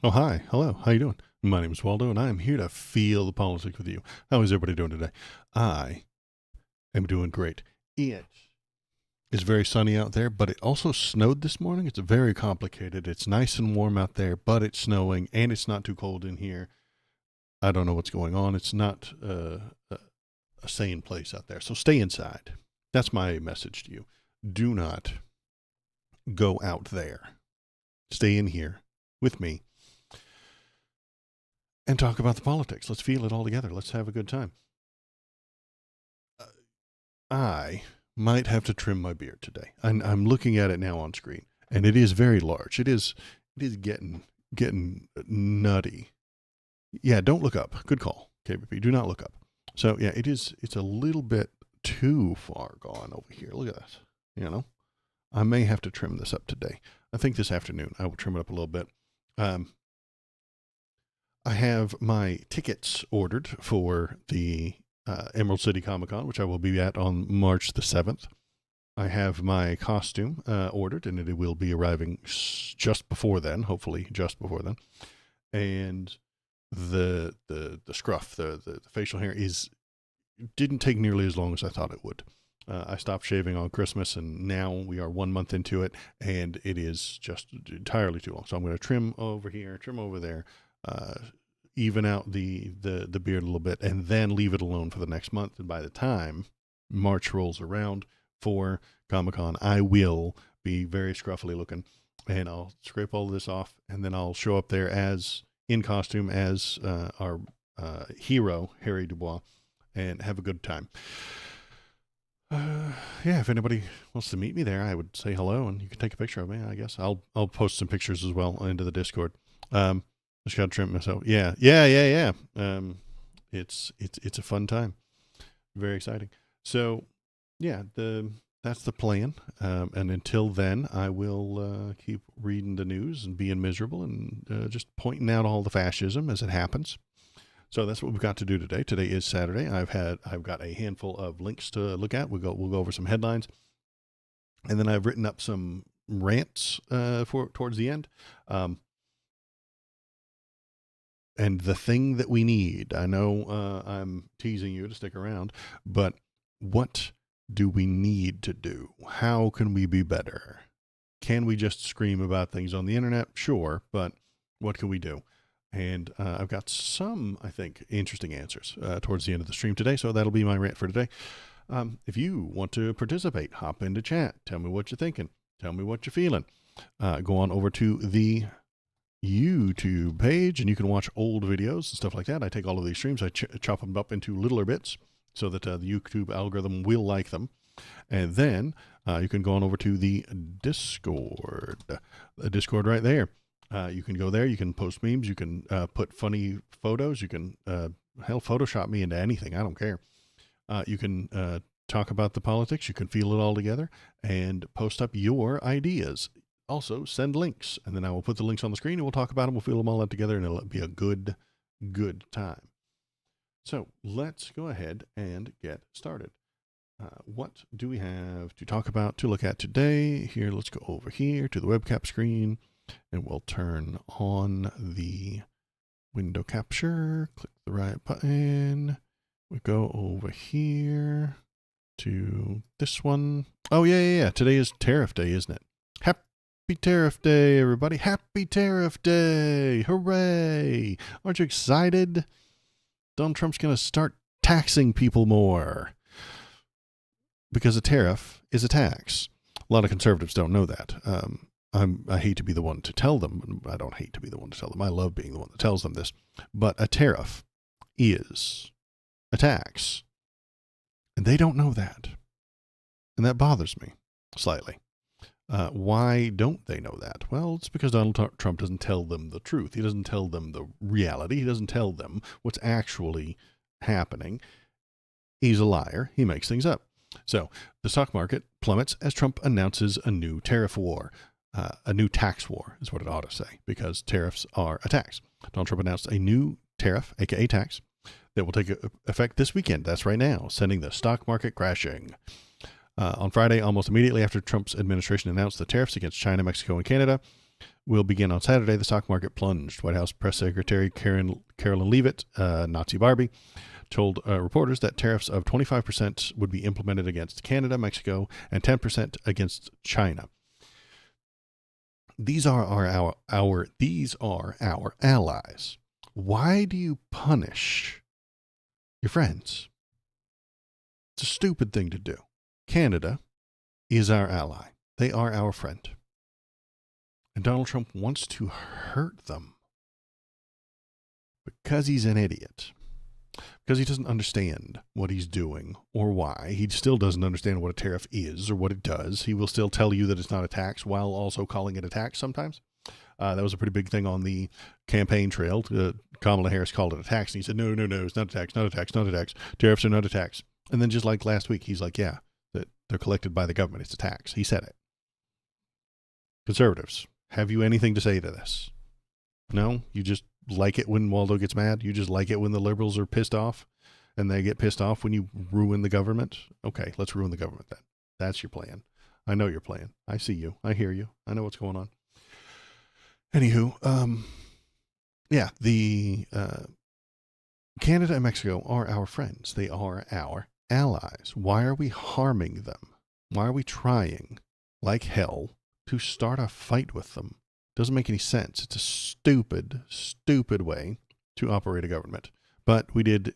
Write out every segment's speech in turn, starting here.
Oh, hi. Hello. How you doing? My name is Waldo, and I am here to feel the politics with you. How is everybody doing today? I am doing great. It is very sunny out there, but it also snowed this morning. It's very complicated. It's nice and warm out there, but it's snowing, and it's not too cold in here. I don't know what's going on. It's not a sane place out there. So stay inside. That's my message to you. Do not go out there. Stay in here with me and talk about the politics. Let's feel it all together. Let's have a good time. I might have to trim my beard today. I'm looking at it now on screen, and it is very large. It is getting nutty. Yeah, don't look up. Good call, KBP. Do not look up. So yeah, it's a little bit too far gone over here. Look at this. You know, I may have to trim this up today. I think this afternoon I will trim it up a little bit. Um, I have my tickets ordered for the Emerald City Comic Con, which I will be at on March the 7th. I have my costume ordered, and it will be arriving just before then, hopefully just before then. And the scruff, the facial hair didn't take nearly as long as I thought it would. I stopped shaving on Christmas, and now we are 1 month into it, and it is just entirely too long. So I'm going to trim over here, trim over there, uh, even out the beard a little bit, and then leave it alone for the next month. And by the time March rolls around for Comic Con, I will be very scruffily looking, and I'll scrape all of this off, and then I'll show up there as in costume as our hero Harry Dubois, and have a good time. Yeah, if anybody wants to meet me there, I would say hello, and you can take a picture of me. I guess I'll post some pictures as well into the Discord. Just gotta trim myself. Yeah. It's a fun time. Very exciting. So yeah, that's the plan. And until then, I will keep reading the news and being miserable and just pointing out all the fascism as it happens. So that's what we've got to do today. Today is Saturday. I've got a handful of links to look at. We'll go over some headlines, and then I've written up some rants for towards the end. And the thing that we need, I know I'm teasing you to stick around, but what do we need to do? How can we be better? Can we just scream about things on the internet? Sure, but what can we do? And I've got some, I think, interesting answers towards the end of the stream today. So that'll be my rant for today. If you want to participate, hop into chat. Tell me what you're thinking. Tell me what you're feeling. Go on over to the YouTube page, and you can watch old videos and stuff like that. I take all of these streams, I chop them up into littler bits so that the YouTube algorithm will like them. And then you can go on over to the Discord right there. You can go there. You can post memes. You can put funny photos. You can Photoshop me into anything. I don't care. You can talk about the politics. You can feel it all together and post up your ideas. Also, send links, and then I will put the links on the screen, and we'll talk about them. We'll feel them all out together, and it'll be a good time. So let's go ahead and get started. What do we have to talk about, to look at today? Here, let's go over here to the webcam screen, and we'll turn on the window capture. Click the right button. We go over here to this one. Oh, yeah. Today is Tariff Day, isn't it? Happy Tariff Day, everybody. Happy Tariff Day. Hooray. Aren't you excited? Donald Trump's going to start taxing people more because a tariff is a tax. A lot of conservatives don't know that. I hate to be the one to tell them. I don't hate to be the one to tell them. I love being the one that tells them this. But a tariff is a tax. And they don't know that. And that bothers me slightly. Why don't they know that? Well, it's because Donald Trump doesn't tell them the truth. He doesn't tell them the reality. He doesn't tell them what's actually happening. He's a liar. He makes things up. So the stock market plummets as Trump announces a new tariff war. A new tax war is what it ought to say, because tariffs are a tax. Donald Trump announced a new tariff, aka tax, that will take effect this weekend. That's right now, sending the stock market crashing. On Friday, almost immediately after Trump's administration announced the tariffs against China, Mexico, and Canada, will begin on Saturday. The stock market plunged. White House Press Secretary Carolyn Leavitt, Nazi Barbie, told reporters that tariffs of 25% would be implemented against Canada, Mexico, and 10% against China. These are our allies. Why do you punish your friends? It's a stupid thing to do. Canada is our ally. They are our friend. And Donald Trump wants to hurt them because he's an idiot. Because he doesn't understand what he's doing or why. He still doesn't understand what a tariff is or what it does. He will still tell you that it's not a tax while also calling it a tax sometimes. That was a pretty big thing on the campaign trail. Kamala Harris called it a tax. And he said, no, it's not a tax, not a tax, not a tax. Tariffs are not a tax. And then just like last week, he's like, yeah, that they're collected by the government. It's a tax. He said it. Conservatives, have you anything to say to this? No? You just like it when Waldo gets mad? You just like it when the liberals are pissed off? And they get pissed off when you ruin the government? Okay, let's ruin the government then. That's your plan. I know your plan. I see you. I hear you. I know what's going on. Anywho, yeah, the Canada and Mexico are our friends. They are our allies. Why are we harming them? Why are we trying, like hell, to start a fight with them? Doesn't make any sense. It's a stupid, stupid way to operate a government. But we did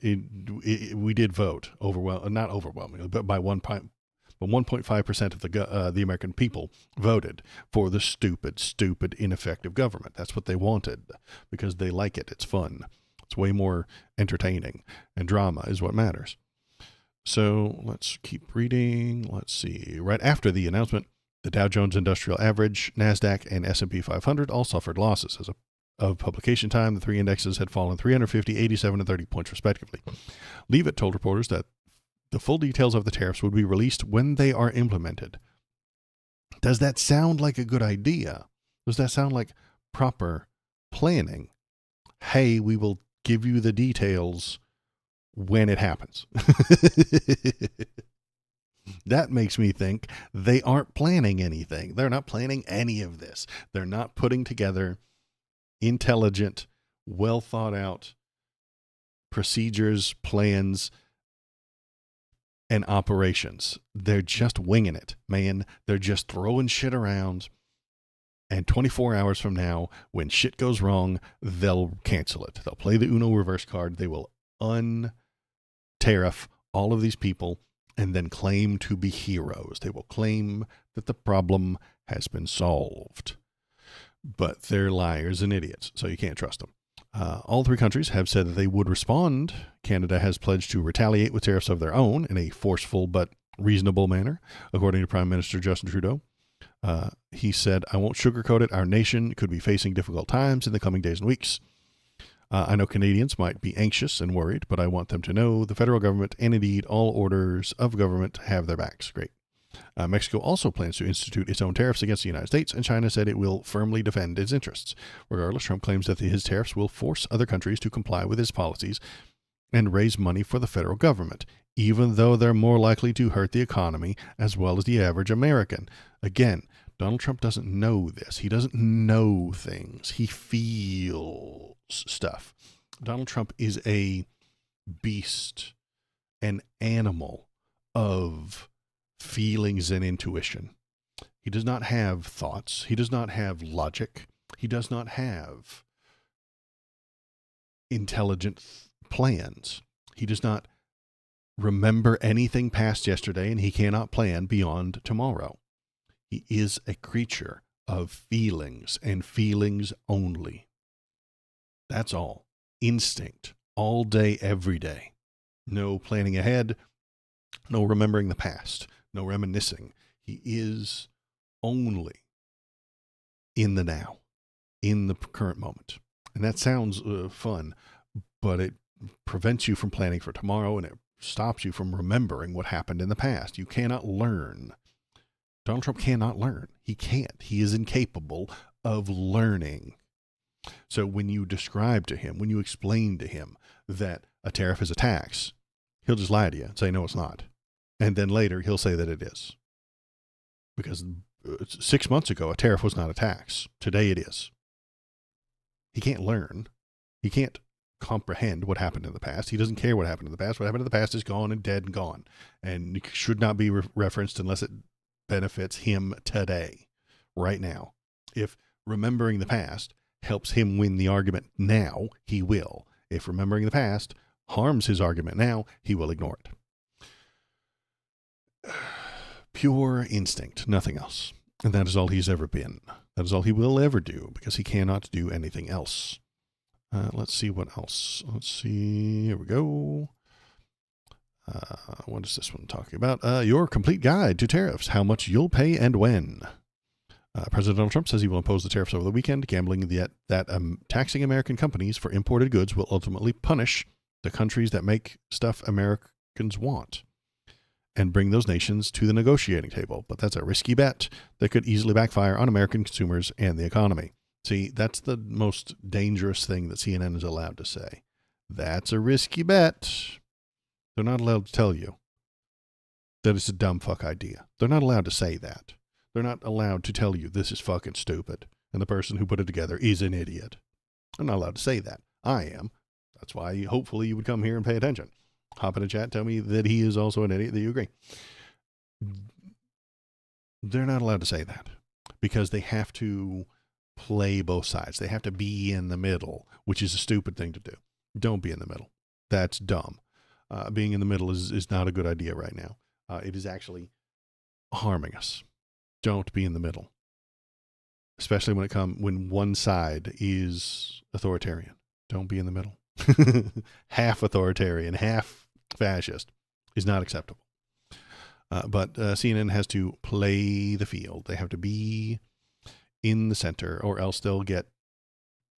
vote not overwhelmingly, but by 1.5% of the American people voted for the stupid, ineffective government. That's what they wanted because they like it. It's fun. It's way more entertaining, and drama is what matters. So let's keep reading. Let's see. Right after the announcement, the Dow Jones Industrial Average, NASDAQ, and S&P 500 all suffered losses. As of publication time, the three indexes had fallen 350, 87, and 30 points respectively. Leavitt told reporters that the full details of the tariffs would be released when they are implemented. Does that sound like a good idea? Does that sound like proper planning? Hey, we will give you the details when it happens. That makes me think they aren't planning anything. They're not planning any of this. They're not putting together intelligent, well thought out procedures, plans, and operations. They're just winging it, man. They're just throwing shit around. And 24 hours from now, when shit goes wrong, they'll cancel it. They'll play the Uno reverse card. They will untariff all of these people and then claim to be heroes. They will claim that the problem has been solved. But they're liars and idiots, so you can't trust them. All three countries have said that they would respond. Canada has pledged to retaliate with tariffs of their own in a forceful but reasonable manner, according to Prime Minister Justin Trudeau. He said, I won't sugarcoat it. Our nation could be facing difficult times in the coming days and weeks. I know Canadians might be anxious and worried, but I want them to know the federal government and indeed all orders of government have their backs. Great. Mexico also plans to institute its own tariffs against the United States, and China said it will firmly defend its interests. Regardless, Trump claims that his tariffs will force other countries to comply with his policies and raise money for the federal government, even though they're more likely to hurt the economy as well as the average American. Again, Donald Trump doesn't know this. He doesn't know things. He feels stuff. Donald Trump is a beast, an animal of feelings and intuition. He does not have thoughts. He does not have logic. He does not have intelligent plans. He does not remember anything past yesterday, and he cannot plan beyond tomorrow. He is a creature of feelings and feelings only. That's all. Instinct. All day, every day. No planning ahead. No remembering the past. No reminiscing. He is only in the now, in the current moment. And that sounds fun, but it prevents you from planning for tomorrow, and it stops you from remembering what happened in the past. You cannot learn. Donald Trump cannot learn. He can't. He is incapable of learning. So when you describe to him, when you explain to him that a tariff is a tax, he'll just lie to you and say, no, it's not. And then later he'll say that it is. Because 6 months ago, a tariff was not a tax. Today it is. He can't learn. He can't comprehend what happened in the past. He doesn't care what happened in the past. What happened in the past is gone and dead and gone, and it should not be referenced unless it benefits him today, right now. If remembering the past helps him win the argument now, he will. If remembering the past harms his argument now, he will ignore it. Pure instinct, nothing else. And that is all he's ever been. That is all he will ever do, because he cannot do anything else. Let's see what else. Let's see. Here we go. What is this one talking about? Your complete guide to tariffs, how much you'll pay and when. President Donald Trump says he will impose the tariffs over the weekend, gambling that taxing American companies for imported goods will ultimately punish the countries that make stuff Americans want and bring those nations to the negotiating table. But that's a risky bet that could easily backfire on American consumers and the economy. See, that's the most dangerous thing that CNN is allowed to say. That's a risky bet. They're not allowed to tell you that it's a dumb fuck idea. They're not allowed to say that. They're not allowed to tell you this is fucking stupid and the person who put it together is an idiot. They're not allowed to say that. I am. That's why hopefully you would come here and pay attention. Hop in a chat, tell me that he is also an idiot, that you agree. They're not allowed to say that because they have to play both sides. They have to be in the middle, which is a stupid thing to do. Don't be in the middle. That's dumb. Being in the middle is not a good idea right now. It is actually harming us. Don't be in the middle, especially when one side is authoritarian. Don't be in the middle. Half authoritarian, half fascist is not acceptable. But CNN has to play the field. They have to be in the center, or else they'll get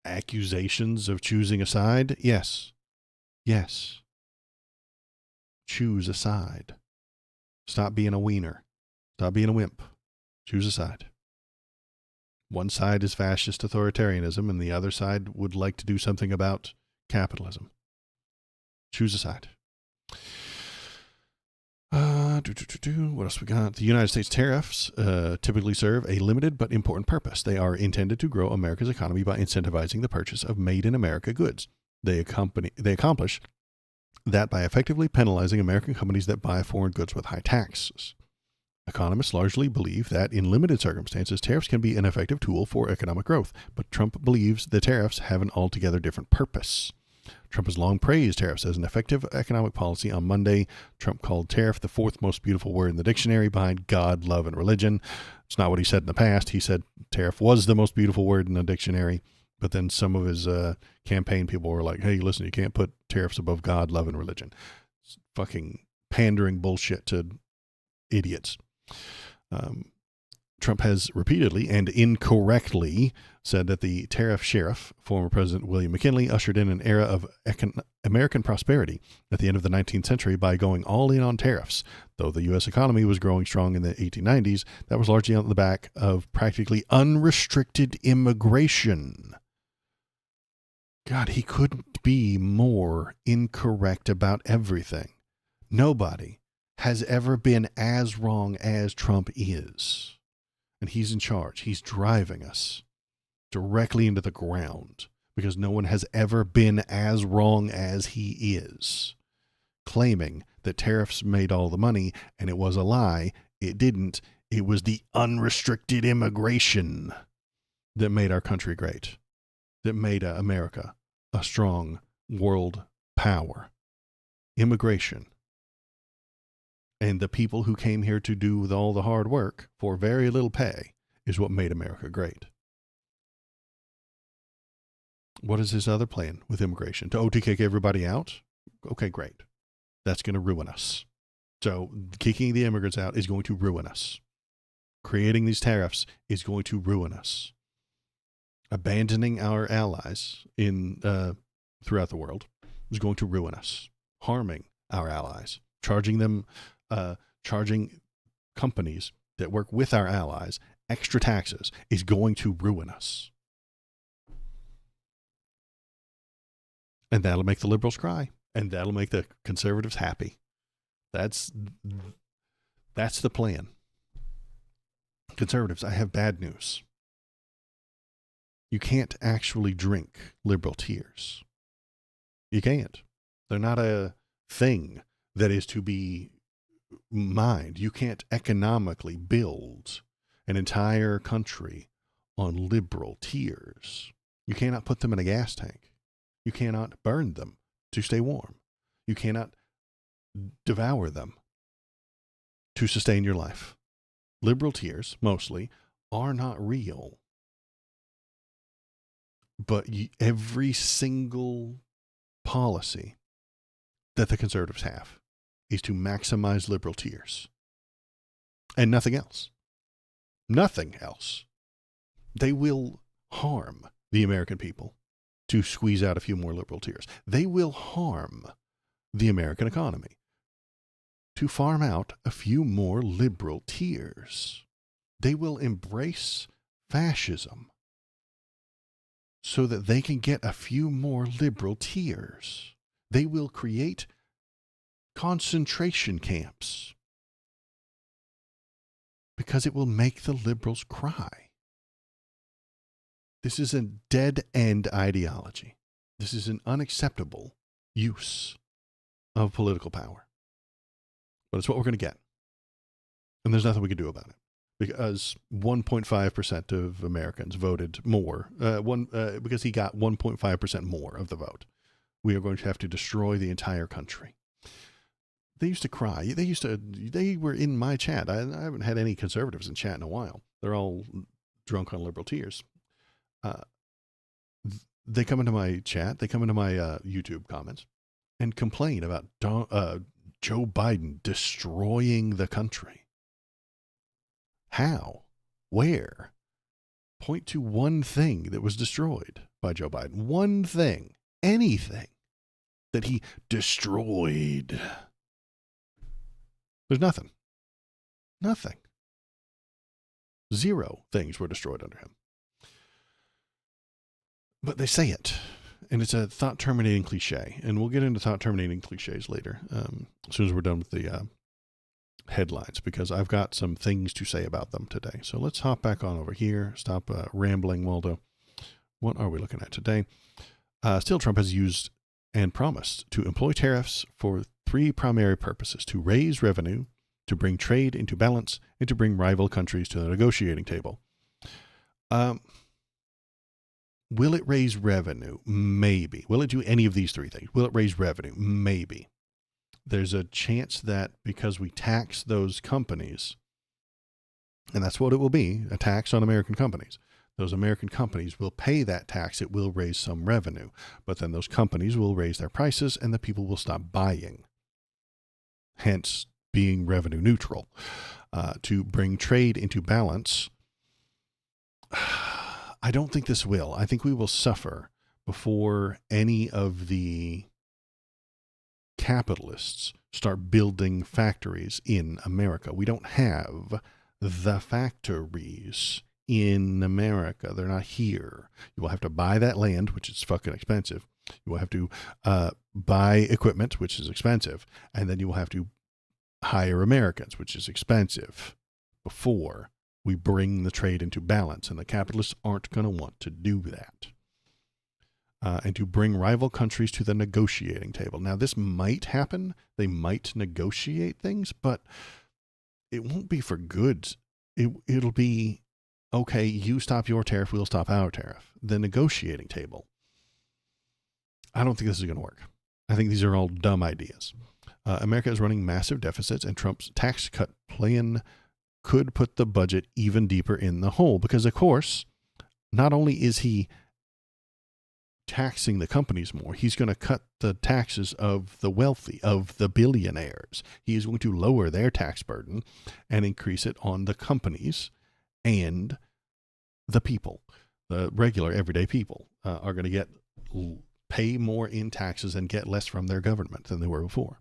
accusations of choosing a side. Yes. Choose a side. Stop being a wiener. Stop being a wimp. Choose a side. One side is fascist authoritarianism, and the other side would like to do something about capitalism. Choose a side. What else we got? The United States tariffs typically serve a limited but important purpose. They are intended to grow America's economy by incentivizing the purchase of made-in-America goods. They accomplish that by effectively penalizing American companies that buy foreign goods with high taxes. Economists largely believe that, in limited circumstances, tariffs can be an effective tool for economic growth, but Trump believes the tariffs have an altogether different purpose. Trump has long praised tariffs as an effective economic policy. On Monday, Trump called tariff the fourth most beautiful word in the dictionary behind God, love, and religion. It's not what he said in the past. He said tariff was the most beautiful word in the dictionary, but then some of his campaign people were like, hey, listen, you can't put tariffs above God, love, and religion. It's fucking pandering bullshit to idiots. Trump has repeatedly and incorrectly said that the tariff sheriff, former President William McKinley, ushered in an era of American prosperity at the end of the 19th century by going all in on tariffs. Though the U.S. economy was growing strong in the 1890s, that was largely on the back of practically unrestricted immigration. God, he couldn't be more incorrect about everything. Nobody has ever been as wrong as Trump is. And he's in charge. He's driving us directly into the ground because no one has ever been as wrong as he is. Claiming that tariffs made all the money, and it was a lie. It didn't. It was the unrestricted immigration that made our country great, that made America a strong world power. Immigration. And the people who came here to do all the hard work for very little pay is what made America great. What is his other plan with immigration? To kick everybody out? Okay, great. That's going to ruin us. So kicking the immigrants out is going to ruin us. Creating these tariffs is going to ruin us. Abandoning our allies in throughout the world is going to ruin us. Harming our allies. Charging companies that work with our allies extra taxes is going to ruin us. And that'll make the liberals cry. And that'll make the conservatives happy. That's the plan. Conservatives, I have bad news. You can't actually drink liberal tears. You can't. They're not a thing that is to be mined. You can't economically build an entire country on liberal tears. You cannot put them in a gas tank. You cannot burn them to stay warm. You cannot devour them to sustain your life. Liberal tears, mostly, are not real. But every single policy that the conservatives have is to maximize liberal tears. And nothing else. Nothing else. They will harm the American people to squeeze out a few more liberal tears. They will harm the American economy to farm out a few more liberal tears. They will embrace fascism so that they can get a few more liberal tears. They will create concentration camps because it will make the liberals cry. This is a dead-end ideology. This is an unacceptable use of political power. But it's what we're going to get. And there's nothing we can do about it. Because 1.5% of Americans voted more, because he got 1.5% more of the vote. We are going to have to destroy the entire country. They used to cry. They were in my chat. I haven't had any conservatives in chat in a while. They're all drunk on liberal tears. They come into my chat. They come into my YouTube comments and complain about Joe Biden destroying the country. How? Where? Point to one thing that was destroyed by Joe Biden. One thing. Anything that he destroyed. There's nothing. Nothing. 0 things were destroyed under him. But they say it. And it's a thought-terminating cliche. And we'll get into thought-terminating cliches later, as soon as we're done with the headlines, because I've got some things to say about them today. So let's hop back on over here. Stop rambling, Waldo. What are we looking at today? Still, Trump has used and promised to employ tariffs for 3 primary purposes: to raise revenue, to bring trade into balance, and to bring rival countries to the negotiating table. Will it raise revenue? Maybe. Will it do any of these 3 things? Will it raise revenue? Maybe. There's a chance that because we tax those companies, and that's what it will be, a tax on American companies, those American companies will pay that tax. It will raise some revenue. But then those companies will raise their prices and the people will stop buying. Hence, being revenue neutral. To bring trade into balance, I don't think this will. I think we will suffer before any of the capitalists start building factories in America. We don't have the factories in America. They're not here. You will have to buy that land, which is fucking expensive. You will have to buy equipment, which is expensive. And then you will have to hire Americans, which is expensive, before we bring the trade into balance. And the capitalists aren't going to want to do that. And to bring rival countries to the negotiating table. Now, this might happen. They might negotiate things, but it won't be for goods. It'll be, okay, you stop your tariff, we'll stop our tariff. The negotiating table. I don't think this is going to work. I think these are all dumb ideas. America is running massive deficits, and Trump's tax cut plan could put the budget even deeper in the hole. Because, of course, not only is he taxing the companies more, he's going to cut the taxes of the wealthy, of the billionaires. He is going to lower their tax burden and increase it on the companies, and the people, the regular everyday people, are going to pay more in taxes and get less from their government than they were before.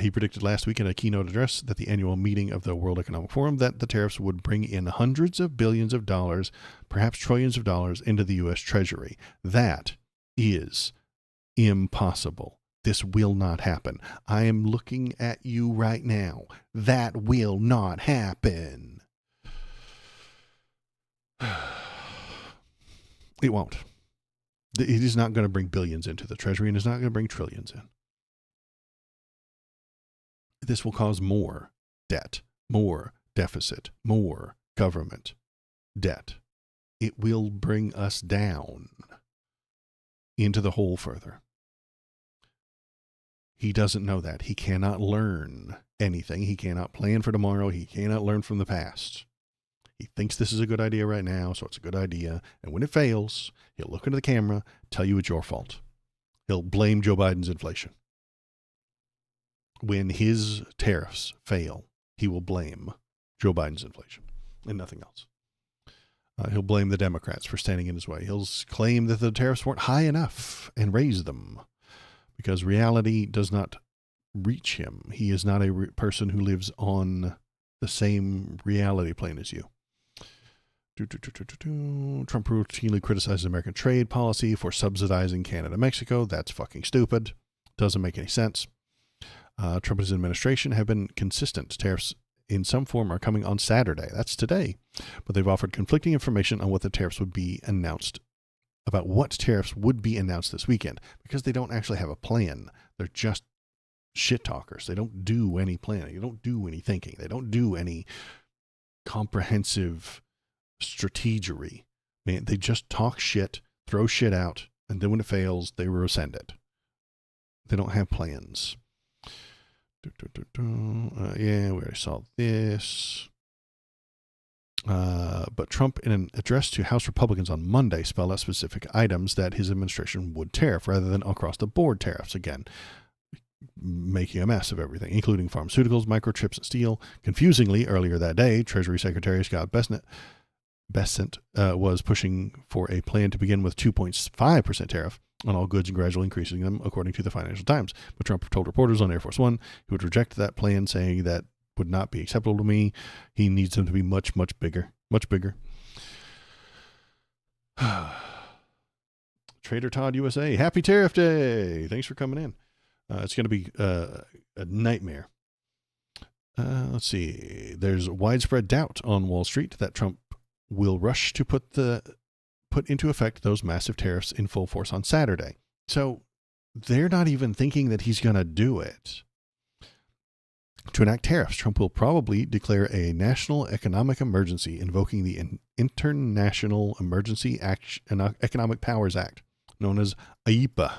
He predicted last week in a keynote address at the annual meeting of the World Economic Forum that the tariffs would bring in hundreds of billions of dollars, perhaps trillions of dollars, into the U.S. Treasury. That is impossible. This will not happen. I am looking at you right now. That will not happen. It won't. It is not going to bring billions into the Treasury, and it's not going to bring trillions in. This will cause more debt, more deficit, more government debt. It will bring us down into the hole further. He doesn't know that. He cannot learn anything. He cannot plan for tomorrow. He cannot learn from the past. He thinks this is a good idea right now, so it's a good idea. And when it fails, he'll look into the camera, tell you it's your fault. He'll blame Joe Biden's inflation. When his tariffs fail, he will blame Joe Biden's inflation and nothing else. He'll blame the Democrats for standing in his way. He'll claim that the tariffs weren't high enough and raise them because reality does not reach him. He is not a person who lives on the same reality plane as you. Trump routinely criticizes American trade policy for subsidizing Canada and Mexico. That's fucking stupid. Doesn't make any sense. Trump and his administration have been consistent. Tariffs in some form are coming on Saturday. That's today. But they've offered conflicting information on what the tariffs would be announced, about what tariffs would be announced this weekend, because they don't actually have a plan. They're just shit talkers. They don't do any planning. They don't do any thinking. They don't do any comprehensive strategery. Man, they just talk shit, throw shit out, and then when it fails, they rescind it. They don't have plans. Yeah, we already saw this. But Trump, in an address to House Republicans on Monday, spelled out specific items that his administration would tariff rather than across-the-board tariffs. Again, making a mess of everything, including pharmaceuticals, microchips, and steel. Confusingly, earlier that day, Treasury Secretary Scott Bessent was pushing for a plan to begin with 2.5% tariff on all goods and gradually increasing them, according to the Financial Times. But Trump told reporters on Air Force One he would reject that plan, saying that would not be acceptable to me. He needs them to be much, much bigger. Much bigger. Trader Todd USA, happy Tariff Day. Thanks for coming in. It's going to be a nightmare. Let's see. There's widespread doubt on Wall Street that Trump will rush to put into effect those massive tariffs in full force on Saturday. So they're not even thinking that he's going to do it. To enact tariffs, Trump will probably declare a national economic emergency, invoking the International Emergency Economic Powers Act, known as AIPA,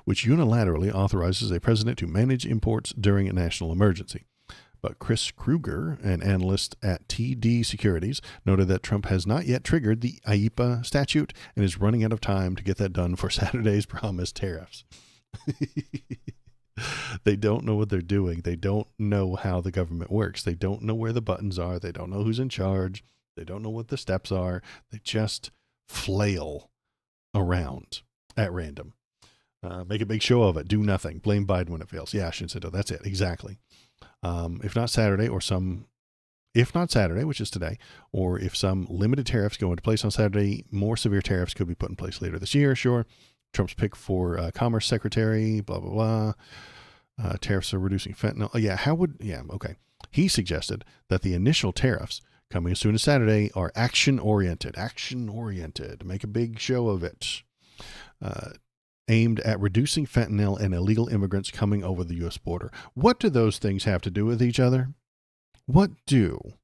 which unilaterally authorizes a president to manage imports during a national emergency. But Chris Krueger, an analyst at TD Securities, noted that Trump has not yet triggered the AIPA statute and is running out of time to get that done for Saturday's promised tariffs. They don't know what they're doing. They don't know how the government works. They don't know where the buttons are. They don't know who's in charge. They don't know what the steps are. They just flail around at random. Make a big show of it. Do nothing. Blame Biden when it fails. Yeah, Shinseto, that's it. Exactly. If not Saturday, which is today, or if some limited tariffs go into place on Saturday, more severe tariffs could be put in place later this year. Sure. Trump's pick for Commerce Secretary, blah, blah, blah. Tariffs are reducing fentanyl. Okay. He suggested that the initial tariffs coming as soon as Saturday are action-oriented. Make a big show of it. Aimed at reducing fentanyl and illegal immigrants coming over the U.S. border. What do those things have to do with each other? What do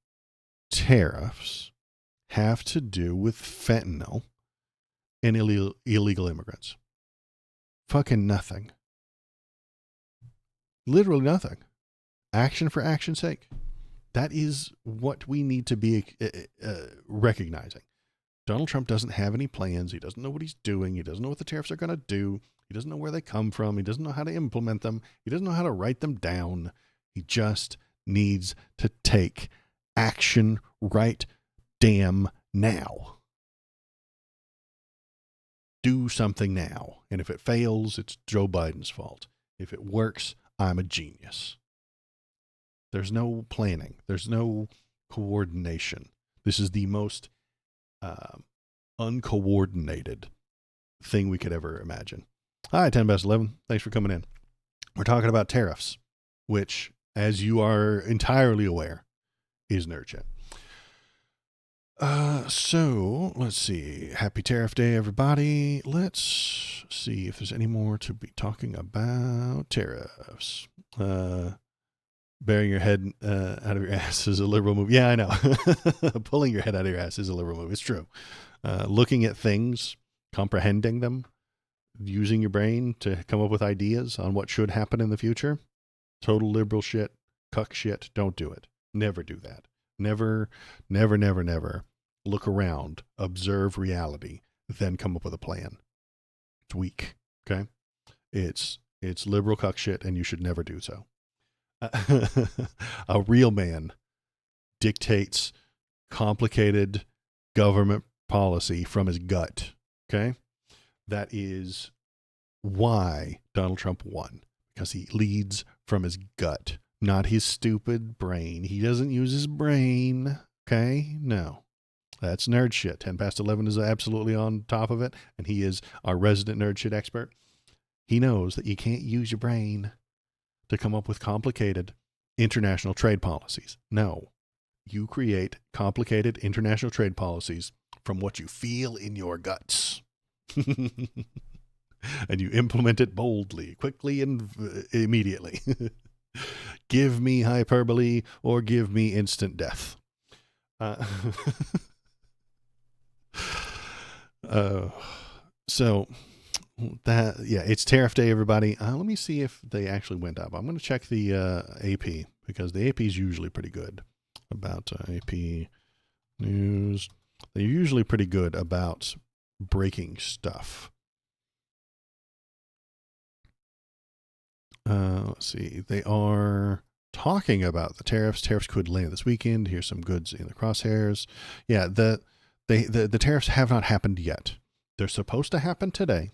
tariffs have to do with fentanyl and illegal immigrants? Fucking nothing. Literally nothing. Action for action's sake. That is what we need to be recognizing. Donald Trump doesn't have any plans. He doesn't know what he's doing. He doesn't know what the tariffs are going to do. He doesn't know where they come from. He doesn't know how to implement them. He doesn't know how to write them down. He just needs to take action right damn now. Do something now. And if it fails, it's Joe Biden's fault. If it works, I'm a genius. There's no planning. There's no coordination. This is the most uncoordinated thing we could ever imagine. Hi, 10 past 11. Thanks for coming in. We're talking about tariffs, which, as you are entirely aware, is nerd shit. So let's see. Happy Tariff Day, everybody. Let's see if there's any more to be talking about tariffs. Burying your head out of your ass is a liberal move. Yeah, I know. Pulling your head out of your ass is a liberal move. It's true. Looking at things, comprehending them, using your brain to come up with ideas on what should happen in the future. Total liberal shit, cuck shit. Don't do it. Never do that. Never, never, never, never look around, observe reality, then come up with a plan. It's weak. Okay? It's liberal cuck shit, and you should never do so. A real man dictates complicated government policy from his gut. Okay? That is why Donald Trump won, because he leads from his gut, not his stupid brain. He doesn't use his brain. Okay? No. That's nerd shit. 10 past 11 is absolutely on top of it, and he is our resident nerd shit expert. He knows that you can't use your brain to come up with complicated international trade policies. No. You create complicated international trade policies from what you feel in your guts. And you implement it boldly, quickly, and immediately. Give me hyperbole or give me instant death. So that, yeah, it's Tariff Day, everybody. Let me see if they actually went up. I'm going to check the AP, because the AP is usually pretty good about AP news. They're usually pretty good about breaking stuff. Let's see. They are talking about the tariffs. Tariffs could land this weekend. Here's some goods in the crosshairs. Yeah, the tariffs have not happened yet. They're supposed to happen today,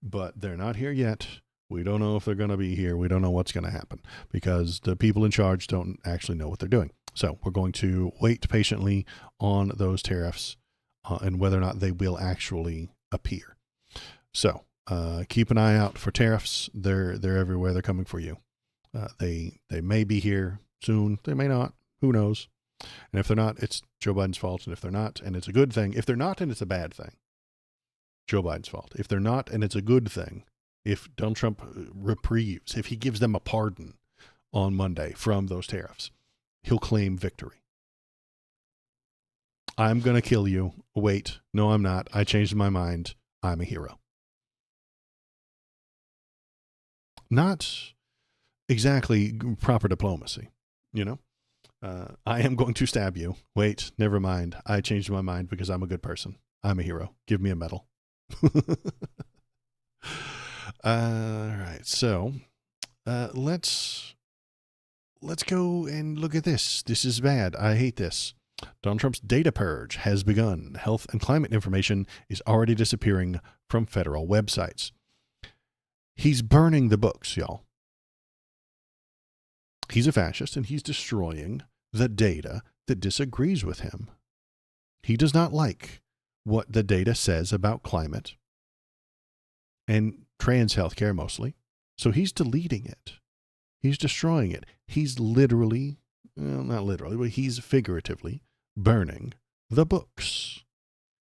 but they're not here yet. We don't know if they're going to be here. We don't know what's going to happen because the people in charge don't actually know what they're doing. So we're going to wait patiently on those tariffs and whether or not they will actually appear. So keep an eye out for tariffs. They're everywhere. They're coming for you. They may be here soon. They may not. Who knows? And if they're not, it's Joe Biden's fault. And if they're not, and it's a good thing. If they're not, and it's a bad thing, Joe Biden's fault. If they're not, and it's a good thing, if Donald Trump reprieves, if he gives them a pardon on Monday from those tariffs, he'll claim victory. I'm going to kill you. Wait, no, I'm not. I changed my mind. I'm a hero. Not exactly proper diplomacy, you know? I am going to stab you. Wait, never mind. I changed my mind because I'm a good person. I'm a hero. Give me a medal. All right, so let's go and look at this. This is bad. I hate this. Donald Trump's data purge has begun. Health and climate information is already disappearing from federal websites. He's burning the books, y'all. He's a fascist, and he's destroying the data that disagrees with him. He does not like what the data says about climate and trans healthcare mostly. So he's deleting it. He's destroying it. He's literally, well, not literally, but he's figuratively burning the books.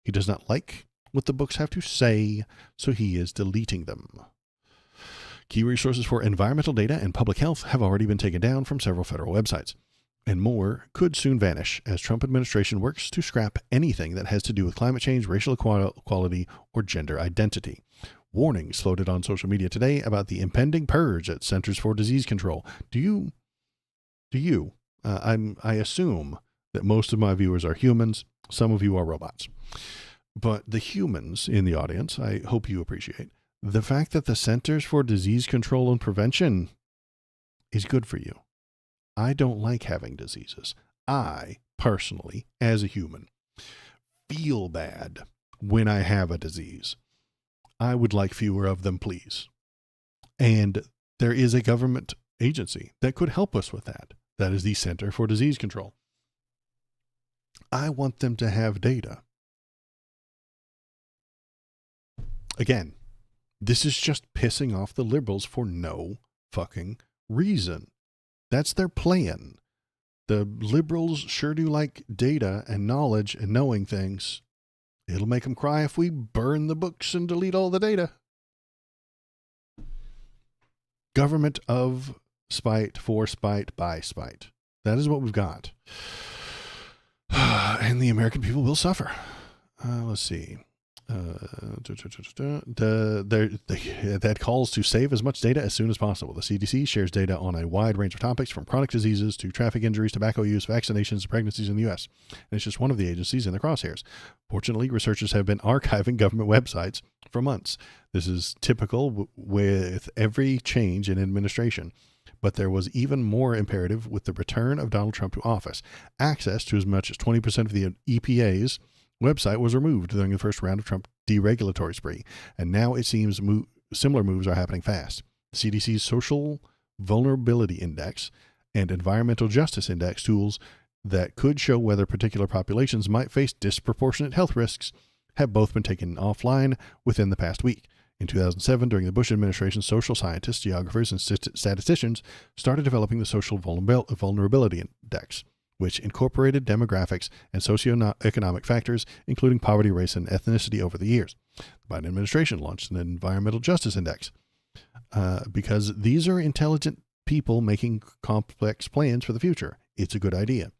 He does not like what the books have to say, so he is deleting them. Key resources for environmental data and public health have already been taken down from several federal websites, and more could soon vanish as Trump administration works to scrap anything that has to do with climate change, racial equality, or gender identity. Warnings floated on social media today about the impending purge at Centers for Disease Control. I assume that most of my viewers are humans. Some of you are robots. But the humans in the audience, I hope you appreciate the fact that the Centers for Disease Control and Prevention is good for you. I don't like having diseases. I, personally, as a human, feel bad when I have a disease. I would like fewer of them, please. And there is a government agency that could help us with that. That is the Center for Disease Control. I want them to have data. Again, this is just pissing off the liberals for no fucking reason. That's their plan. the liberals sure do like data and knowledge and knowing things. It'll make them cry if we burn the books and delete all the data. Government of spite, for spite, by spite. That is what we've got. And the American people will suffer. Let's see. That calls to save as much data as soon as possible. The CDC shares data on a wide range of topics, from chronic diseases to traffic injuries, tobacco use, vaccinations, pregnancies in the U.S. And it's just one of the agencies in the crosshairs. Fortunately, researchers have been archiving government websites for months. This is typical with every change in administration. But there was even more imperative with the return of Donald Trump to office. Access to as much as 20% of the EPA's website was removed during the first round of Trump deregulatory spree, and now it seems similar moves are happening fast. The CDC's Social Vulnerability Index and Environmental Justice Index tools that could show whether particular populations might face disproportionate health risks have both been taken offline within the past week. In 2007, during the Bush administration, social scientists, geographers, and statisticians started developing the Social Vulnerability Index, which incorporated demographics and socioeconomic factors, including poverty, race, and ethnicity over the years. The Biden administration launched an Environmental Justice Index because these are intelligent people making complex plans for the future. It's a good idea.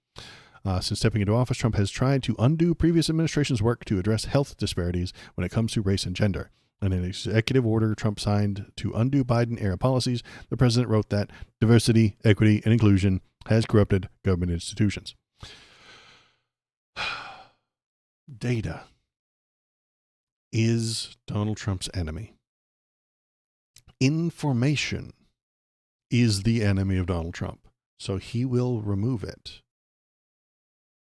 Since stepping into office, Trump has tried to undo previous administration's work to address health disparities when it comes to race and gender. In an executive order Trump signed to undo Biden-era policies, the president wrote that diversity, equity, and inclusion has corrupted government institutions. Data is Donald Trump's enemy. Information is the enemy of Donald Trump, so he will remove it.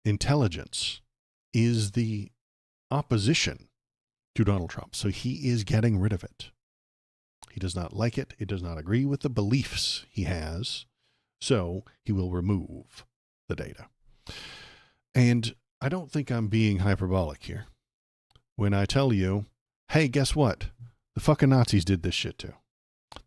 Intelligence is the opposition to Donald Trump, so he is getting rid of it. He does not like it. It does not agree with the beliefs he has, so he will remove the data. And I don't think I'm being hyperbolic here when I tell you, hey, guess what? The fucking Nazis did this shit too.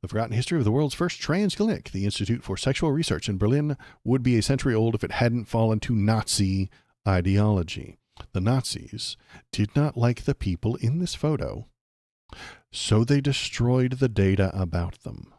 The forgotten history of the world's first trans clinic, the Institute for Sexual Research in Berlin, would be a century old if it hadn't fallen to Nazi ideology. The Nazis did not like the people in this photo, so they destroyed the data about them.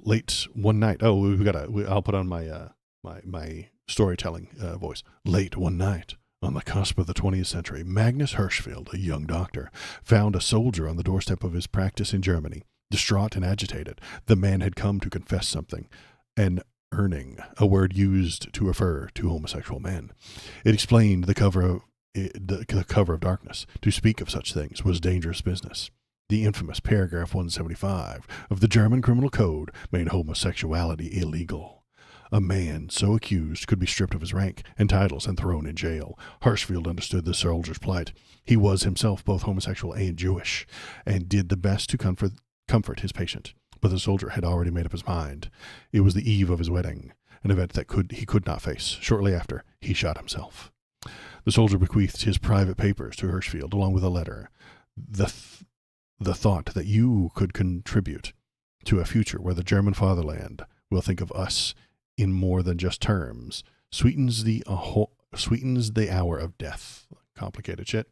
Late one night, I'll put on my my storytelling voice. Late one night, on the cusp of the 20th century, Magnus Hirschfeld, a young doctor, found a soldier on the doorstep of his practice in Germany. Distraught and agitated, the man had come to confess something, an earning, a word used to refer to homosexual men. It explained the cover of darkness. To speak of such things was dangerous business. The infamous paragraph 175 of the German Criminal Code made homosexuality illegal. A man so accused could be stripped of his rank and titles and thrown in jail. Hirschfeld understood the soldier's plight. He was himself both homosexual and Jewish, and did the best to comfort his patient. But the soldier had already made up his mind. It was the eve of his wedding, an event that he could not face. Shortly after, he shot himself. The soldier bequeathed his private papers to Hirschfeld, along with a letter. The thought that you could contribute to a future where the German fatherland will think of us in more than just terms sweetens the hour of death. Complicated shit.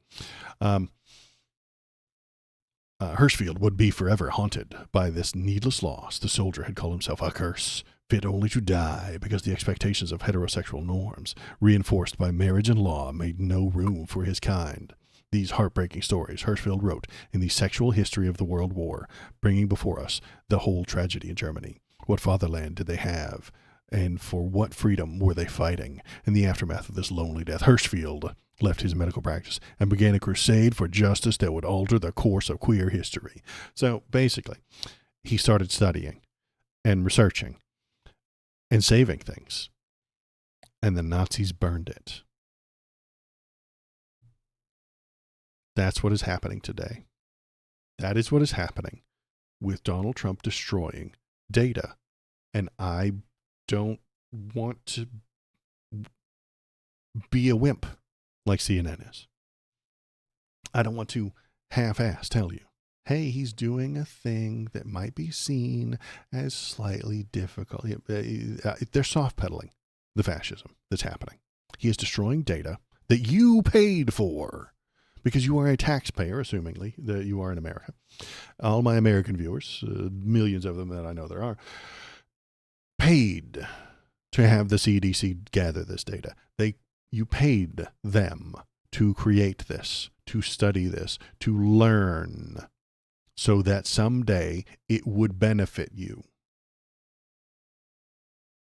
Hirschfeld would be forever haunted by this needless loss. The soldier had called himself a curse, fit only to die, because the expectations of heterosexual norms, reinforced by marriage and law, made no room for his kind. These heartbreaking stories Hirschfeld wrote in the sexual history of the World War, bringing before us the whole tragedy in Germany. What fatherland did they have? And for what freedom were they fighting? In the aftermath of this lonely death, Hirschfeld left his medical practice and began a crusade for justice that would alter the course of queer history. So basically, he started studying and researching and saving things, and the Nazis burned it. That's what is happening today. That is what is happening with Donald Trump destroying data. And I don't want to be a wimp like CNN is. I don't want to half-ass tell you hey, he's doing a thing that might be seen as slightly difficult. They're soft pedaling the fascism that's happening. He is destroying data that you paid for because you are a taxpayer, assumingly that you are in America. All my American viewers, millions of them that I know there are, paid to have the CDC gather this data. You paid them to create this, to study this, to learn, so that someday it would benefit you.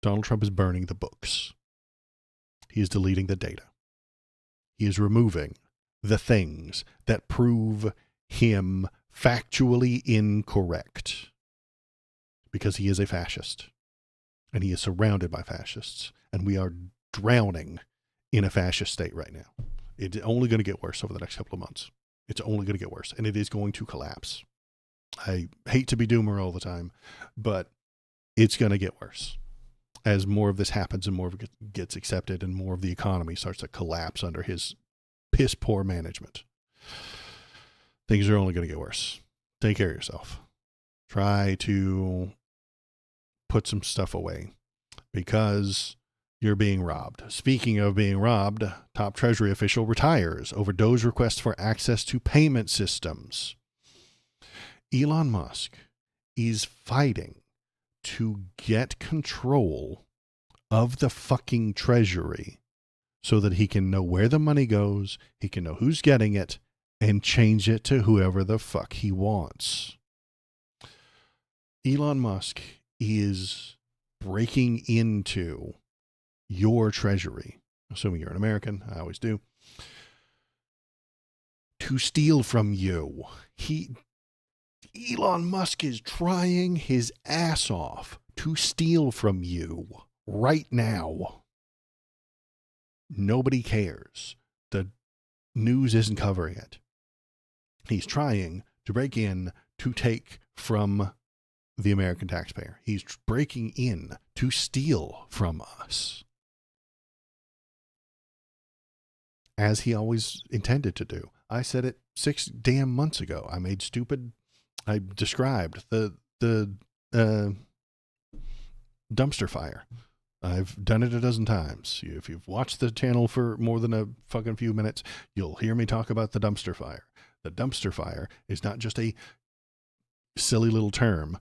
Donald Trump is burning the books. He is deleting the data. He is removing the things that prove him factually incorrect, because he is a fascist and he is surrounded by fascists, and we are drowning in a fascist state right now. It's only going to get worse over the next couple of months. It's only going to get worse, and it is going to collapse. I hate to be doomer all the time, but it's going to get worse as more of this happens and more of it gets accepted and more of the economy starts to collapse under his piss poor management. Things are only going to get worse. Take care of yourself. Try to put some stuff away because you're being robbed. Speaking of being robbed, top Treasury official retires over Doge request for access to payment systems. Elon Musk is fighting to get control of the fucking Treasury so that he can know where the money goes, he can know who's getting it, and change it to whoever the fuck he wants. Elon Musk is breaking into your Treasury, assuming you're an American, I always do, to steal from you. Elon Musk is trying his ass off to steal from you right now. Nobody cares. The news isn't covering it. He's trying to break in to take from the American taxpayer. He's breaking in to steal from us, as he always intended to do. I said it 6 damn months ago. I described the dumpster fire. I've done it a dozen times. If you've watched the channel for more than a fucking few minutes, you'll hear me talk about the dumpster fire. The dumpster fire is not just a silly little term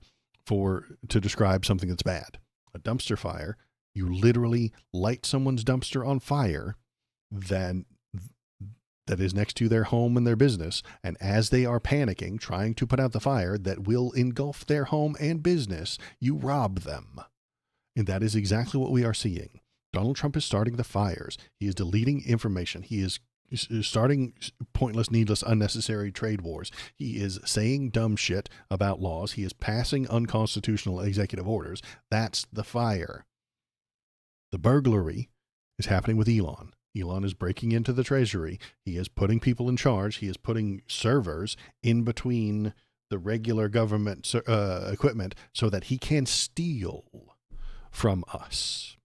to describe something that's bad. A dumpster fire, you literally light someone's dumpster on fire that is next to their home and their business, and as they are panicking, trying to put out the fire that will engulf their home and business, you rob them. And that is exactly what we are seeing. Donald Trump is starting the fires. He is deleting information. He is starting pointless, needless, unnecessary trade wars. He is saying dumb shit about laws. He is passing unconstitutional executive orders. That's the fire. The burglary is happening with Elon. Elon is breaking into the Treasury. He is putting people in charge. He is putting servers in between the regular government equipment so that he can steal from us.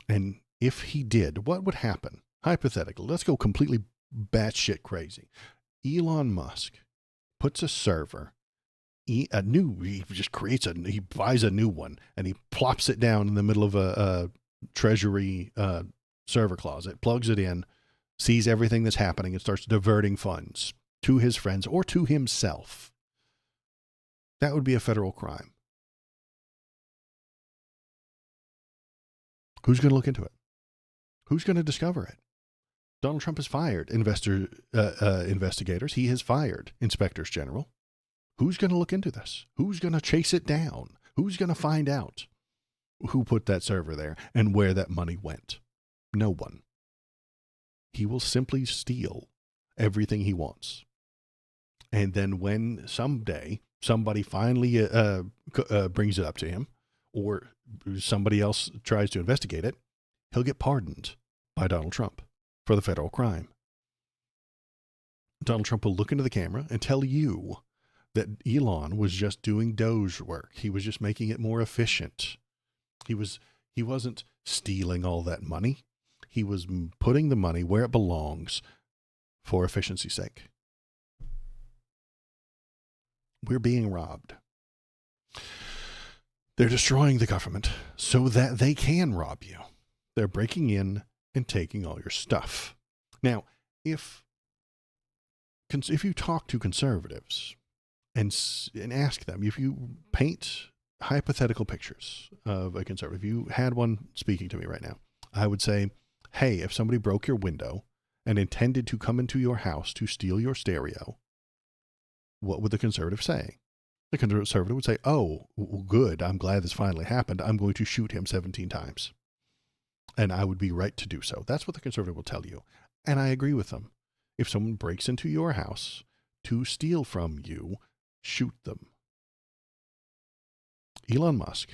And if he did, what would happen? Hypothetically, let's go completely batshit crazy. Elon Musk puts a server, he buys a new one, and he plops it down in the middle of a Treasury server closet, plugs it in, sees everything that's happening, and starts diverting funds to his friends or to himself. That would be a federal crime. Who's going to look into it? Who's going to discover it? Donald Trump has fired investigators. He has fired inspectors general. Who's going to look into this? Who's going to chase it down? Who's going to find out who put that server there and where that money went? No one. He will simply steal everything he wants. And then when someday somebody finally brings it up to him, or somebody else tries to investigate it, he'll get pardoned by Donald Trump for the federal crime. Donald Trump will look into the camera and tell you that Elon was just doing Doge work. He was just making it more efficient. He wasn't stealing all that money. He was putting the money where it belongs for efficiency's sake. We're being robbed. They're destroying the government so that they can rob you. They're breaking in and taking all your stuff. Now, if you talk to conservatives and ask them, if you paint hypothetical pictures of a conservative, if you had one speaking to me right now, I would say, hey, if somebody broke your window and intended to come into your house to steal your stereo, what would the conservative say? The conservative would say, oh, good, I'm glad this finally happened. I'm going to shoot him 17 times. And I would be right to do so. That's what the conservative will tell you. And I agree with them. If someone breaks into your house to steal from you, shoot them. Elon Musk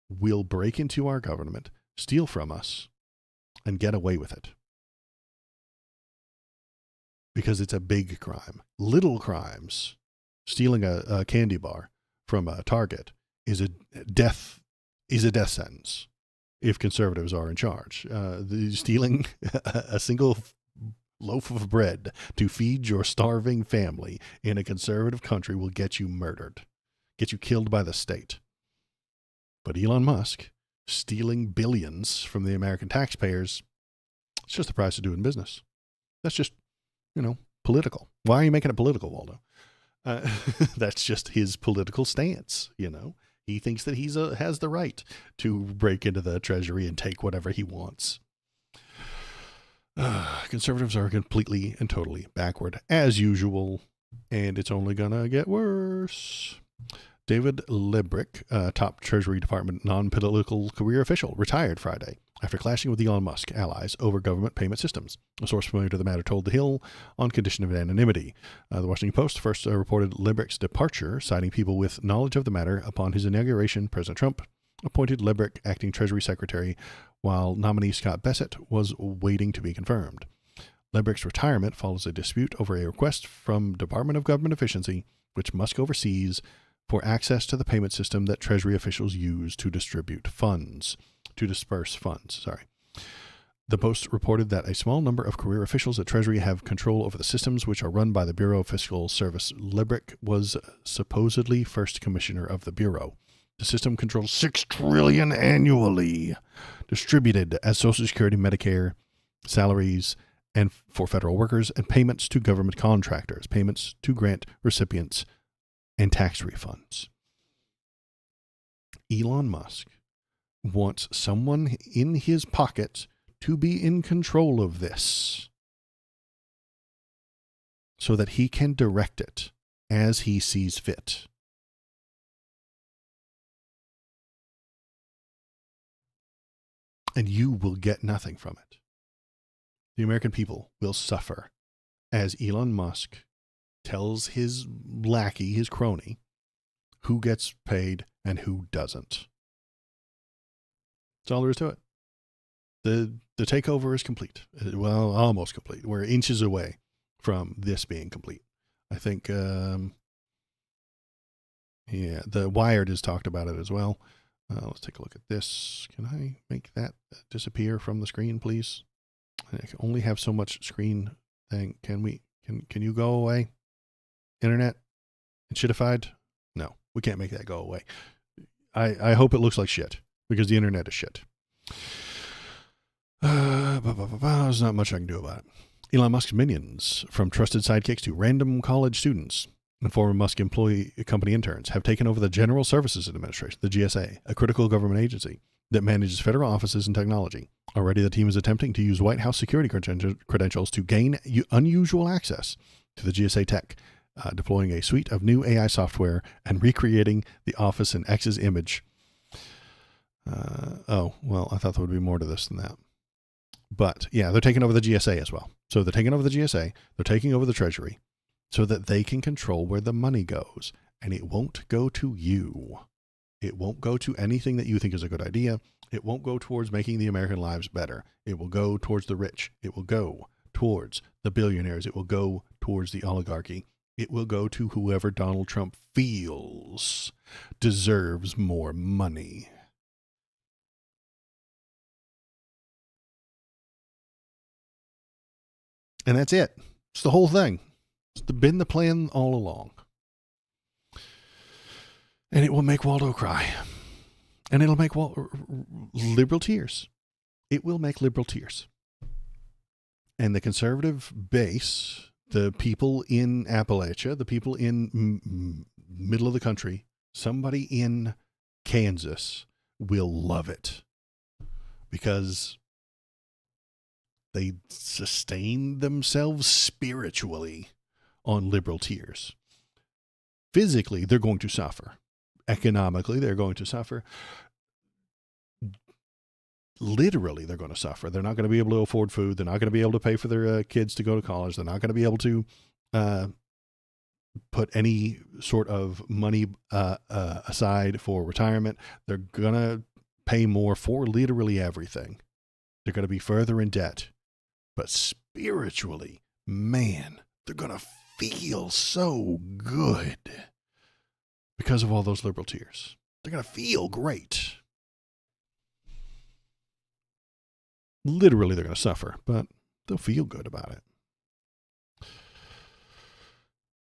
will break into our government, steal from us, and get away with it. Because it's a big crime. Little crimes, stealing a candy bar from a Target, is a death sentence if conservatives are in charge. Stealing a single loaf of bread to feed your starving family in a conservative country will get you murdered, get you killed by the state. But Elon Musk stealing billions from the American taxpayers, it's just the price of doing business. That's just, political. Why are you making it political, Waldo? That's just his political stance, He thinks that has the right to break into the treasury and take whatever he wants. Conservatives are completely and totally backward, as usual, and it's only going to get worse. David Librick, top Treasury Department non-political career official, retired Friday after clashing with Elon Musk allies over government payment systems. A source familiar to the matter told The Hill on condition of anonymity. The Washington Post first reported Librick's departure, citing people with knowledge of the matter. Upon his inauguration, President Trump appointed Librick acting Treasury Secretary, while nominee Scott Bessent was waiting to be confirmed. Librick's retirement follows a dispute over a request from Department of Government Efficiency, which Musk oversees, for access to the payment system that Treasury officials use to disperse funds. The Post reported that a small number of career officials at Treasury have control over the systems which are run by the Bureau of Fiscal Service. Librick was supposedly first commissioner of the Bureau. The system controls $6 trillion annually, distributed as Social Security, Medicare, salaries, and for federal workers, and payments to government contractors, payments to grant recipients, and tax refunds. Elon Musk wants someone in his pocket to be in control of this so that he can direct it as he sees fit. And you will get nothing from it. The American people will suffer as Elon Musk tells his lackey, his crony, who gets paid and who doesn't. That's all there is to it. The takeover is complete. Well, almost complete. We're inches away from this being complete. I think, the Wired has talked about it as well. Let's take a look at this. Can I make that disappear from the screen, please? I can only have so much screen thing. Can you go away? Internet? And shitified? No, we can't make that go away. I hope it looks like shit, because the internet is shit. There's not much I can do about it. Elon Musk's minions, from trusted sidekicks to random college students and former Musk employee company interns, have taken over the General Services Administration, the GSA, a critical government agency that manages federal offices and technology. Already, the team is attempting to use White House security credentials to gain unusual access to the GSA tech, deploying a suite of new AI software and recreating the office in X's image. I thought there would be more to this than that. But yeah, they're taking over the GSA as well. So they're taking over the GSA, they're taking over the Treasury, so that they can control where the money goes. And it won't go to you. It won't go to anything that you think is a good idea. It won't go towards making the American lives better. It will go towards the rich. It will go towards the billionaires. It will go towards the oligarchy. It will go to whoever Donald Trump feels deserves more money. And that's it. It's the whole thing. It's been the plan all along. And it will make Waldo cry. And it'll make liberal tears. It will make liberal tears. And the conservative base, the people in Appalachia, the people in middle of the country, somebody in Kansas will love it because they sustain themselves spiritually on liberal tears. Physically, they're going to suffer. Economically, they're going to suffer. Literally, they're going to suffer. They're not going to be able to afford food. They're not going to be able to pay for their kids to go to college. They're not going to be able to put any sort of money aside for retirement. They're going to pay more for literally everything. They're going to be further in debt. But spiritually, man, they're going to feel so good because of all those liberal tears. They're going to feel great. Literally, they're going to suffer, but they'll feel good about it.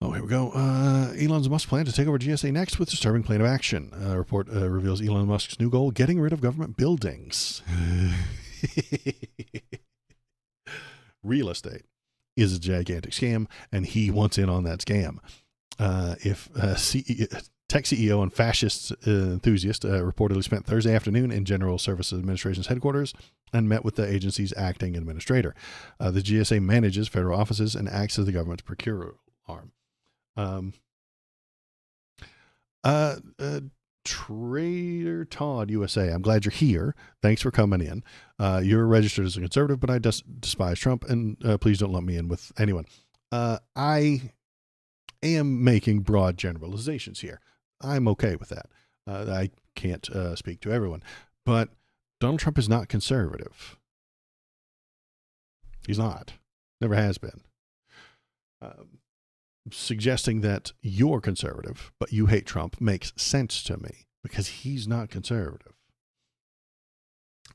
Oh, here we go. Elon Musk's plan to take over GSA next with disturbing plan of action. Report reveals Elon Musk's new goal, getting rid of government buildings. Real estate is a gigantic scam, and he wants in on that scam. If tech CEO and fascist enthusiast reportedly spent Thursday afternoon in General Services Administration's headquarters and met with the agency's acting administrator. The GSA manages federal offices and acts as the government's procurement arm. Trader Todd USA, I'm glad you're here. Thanks for coming in. You're registered as a conservative, but I despise Trump, and please don't lump me in with anyone. I am making broad generalizations here. I'm okay with that. I can't speak to everyone, but Donald Trump is not conservative. He's not. Never has been. Suggesting that you're conservative, but you hate Trump makes sense to me because he's not conservative.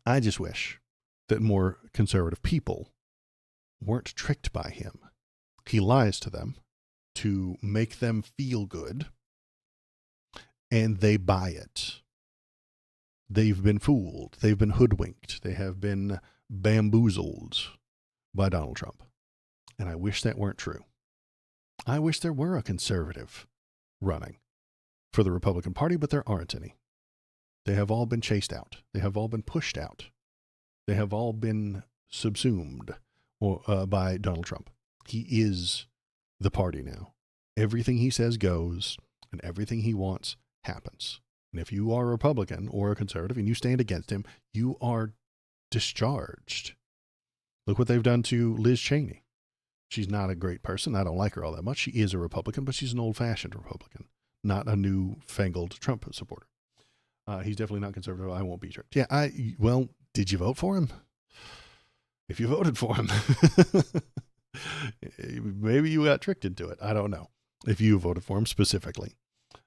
I just wish that more conservative people weren't tricked by him. He lies to them to make them feel good, and they buy it. They've been fooled. They've been hoodwinked. They have been bamboozled by Donald Trump. And I wish that weren't true. I wish there were a conservative running for the Republican Party, but there aren't any. They have all been chased out. They have all been pushed out. They have all been subsumed by Donald Trump. He is the party now. Everything he says goes, and everything he wants happens. And if you are a Republican or a conservative and you stand against him, you are discharged. Look what they've done to Liz Cheney. She's not a great person. I don't like her all that much. She is a Republican, but she's an old-fashioned Republican, not a new-fangled Trump supporter. He's definitely not conservative. I won't be tricked. Yeah, well, did you vote for him? If you voted for him, maybe you got tricked into it. I don't know. If you voted for him specifically,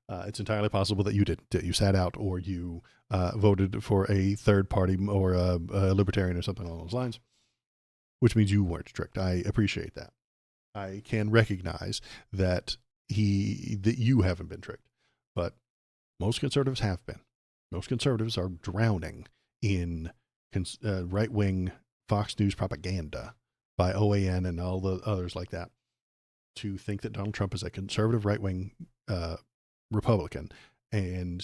it's entirely possible that you did. You sat out, or you voted for a third party or a libertarian or something along those lines, which means you weren't tricked. I appreciate that. I can recognize that you haven't been tricked, but most conservatives have been. Most conservatives are drowning in right-wing Fox News propaganda by OAN and all the others like that, to think that Donald Trump is a conservative right-wing Republican, and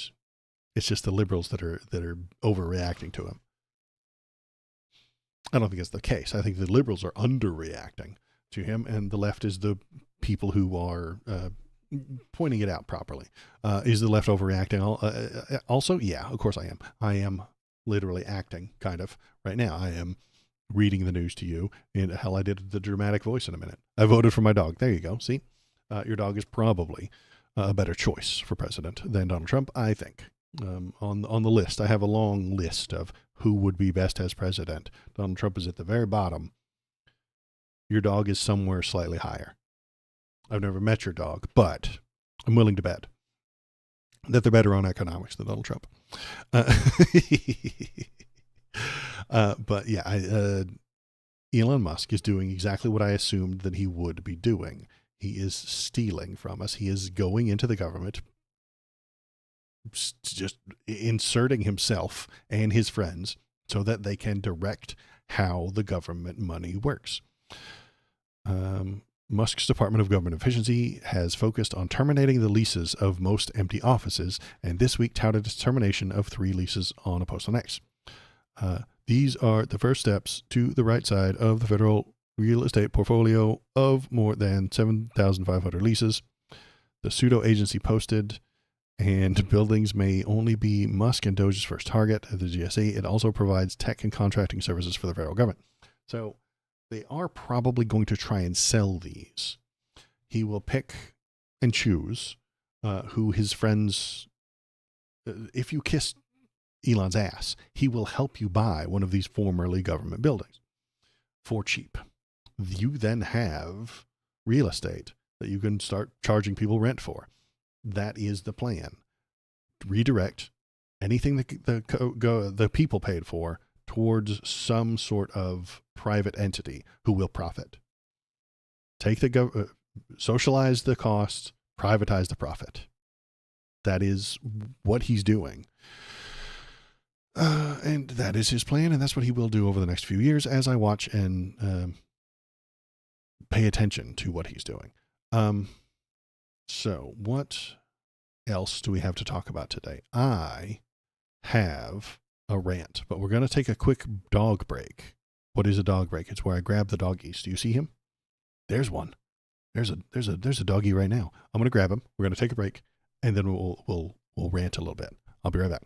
it's just the liberals that are overreacting to him. I don't think that's the case. I think the liberals are underreacting to him, and the left is the people who are pointing it out properly. Is the left overreacting? Also, yeah, of course I am. I am literally acting, kind of, right now. I am reading the news to you, and hell, I did the dramatic voice in a minute. I voted for my dog. There you go. See? Your dog is probably a better choice for president than Donald Trump, I think. On the list, I have a long list of who would be best as president. Donald Trump is at the very bottom. Your dog is somewhere slightly higher. I've never met your dog, but I'm willing to bet that they're better on economics than Donald Trump. But yeah, Elon Musk is doing exactly what I assumed that he would be doing. He is stealing from us. He is going into the government, just inserting himself and his friends so that they can direct how the government money works. Musk's Department of Government Efficiency has focused on terminating the leases of most empty offices, and this week touted its termination of 3 leases on a post on X. These are the first steps to the right side of the federal real estate portfolio of more than 7,500 leases. The pseudo agency posted, and buildings may only be Musk and Doge's first target of the GSA. It also provides tech and contracting services for the federal government. So they are probably going to try and sell these. He will pick and choose who his friends. If you kiss Elon's ass, he will help you buy one of these formerly government buildings for cheap. You then have real estate that you can start charging people rent for. That is the plan. Redirect anything that the people paid for towards some sort of private entity who will profit. Take the socialize the costs, privatize the profit. That is what he's doing. And that is his plan, and that's what he will do over the next few years as I watch and pay attention to what he's doing. So what else do we have to talk about today? I have a rant, but we're going to take a quick dog break. What is a dog break? It's where I grab the doggies. Do you see him? There's one. There's a doggie right now. I'm going to grab him. We're going to take a break, and then we'll rant a little bit. I'll be right back.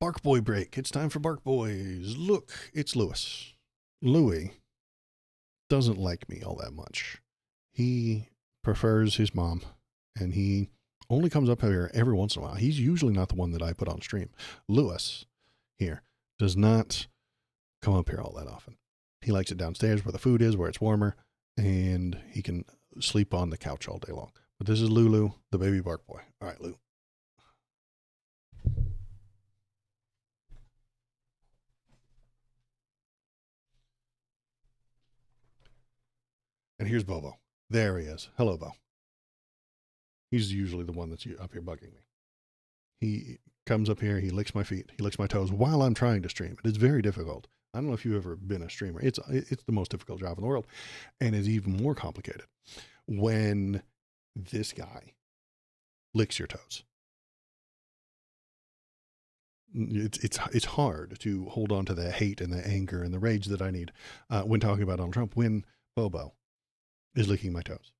Bark Boy break. It's time for Bark Boys. Look, it's Lewis. Louie doesn't like me all that much. He prefers his mom, and he only comes up here every once in a while. He's usually not the one that I put on stream. Lewis here does not come up here all that often. He likes it downstairs where the food is, where it's warmer, and he can sleep on the couch all day long. But this is Lulu, the baby Bark Boy. All right, Lou. And here's Bobo. There he is. Hello, Bo. He's usually the one that's up here bugging me. He comes up here, he licks my feet, he licks my toes while I'm trying to stream. It is very difficult. I don't know if you've ever been a streamer. It's the most difficult job in the world, and it's even more complicated when this guy licks your toes. It's hard to hold on to the hate and the anger and the rage that I need when talking about Donald Trump when Bobo is licking my toes.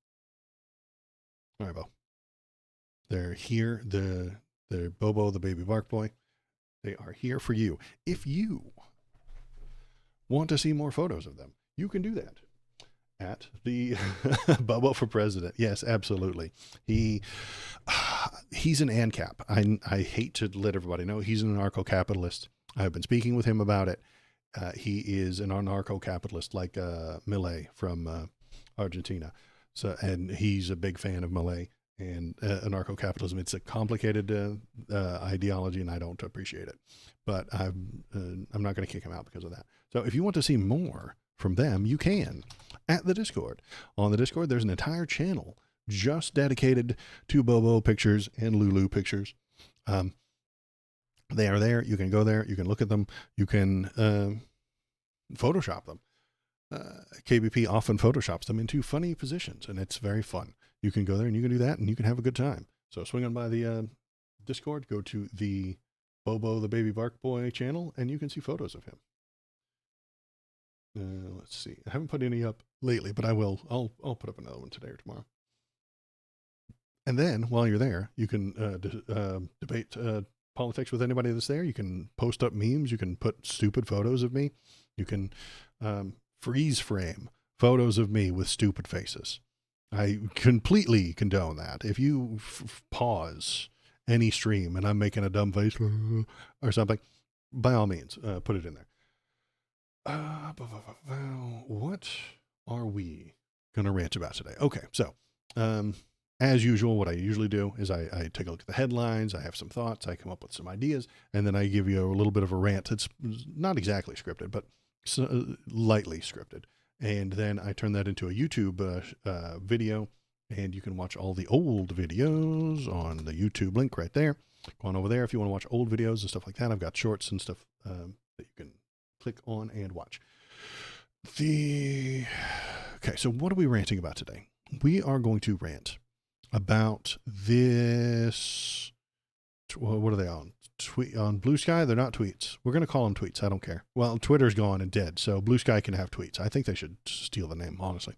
All right, Bo. They're here. The Bobo, the baby Bark Boy. They are here for you. If you want to see more photos of them, you can do that at the Bobo for President. Yes, absolutely. He's an ANCAP. I hate to let everybody know he's an anarcho-capitalist. I've been speaking with him about it. He is an anarcho-capitalist like Milei from Argentina. So, and he's a big fan of Milei and anarcho-capitalism. It's a complicated ideology, and I don't appreciate it. But I'm not going to kick him out because of that. So if you want to see more from them, you can at the Discord. On the Discord, there's an entire channel just dedicated to Bobo pictures and Lulu pictures. They are there. You can go there. You can look at them. You can Photoshop them. KBP often photoshops them into funny positions, and it's very fun. You can go there and you can do that, and you can have a good time. So swing on by the Discord, go to the Bobo the Baby Bark Boy channel, and you can see photos of him. Let's see. I haven't put any up lately, but I will. I'll put up another one today or tomorrow. And then while you're there, you can debate politics with anybody that's there. You can post up memes. You can put stupid photos of me. You can freeze frame photos of me with stupid faces. I completely condone that. If you pause any stream and I'm making a dumb face or something, by all means, put it in there. What are we going to rant about today? Okay, so as usual, what I usually do is I take a look at the headlines, I have some thoughts, I come up with some ideas, and then I give you a little bit of a rant. It's not exactly scripted, but lightly scripted. And then I turn that into a YouTube video, and you can watch all the old videos on the YouTube link right there. Go on over there if you want to watch old videos and stuff like that. I've got shorts and stuff that you can click on and watch. Okay, so what are we ranting about today? We are going to rant about this. What are they on? Tweet on Blue Sky? They're not tweets. We're going to call them tweets. I don't care. Well, Twitter's gone and dead, so Blue Sky can have tweets. I think they should steal the name, honestly.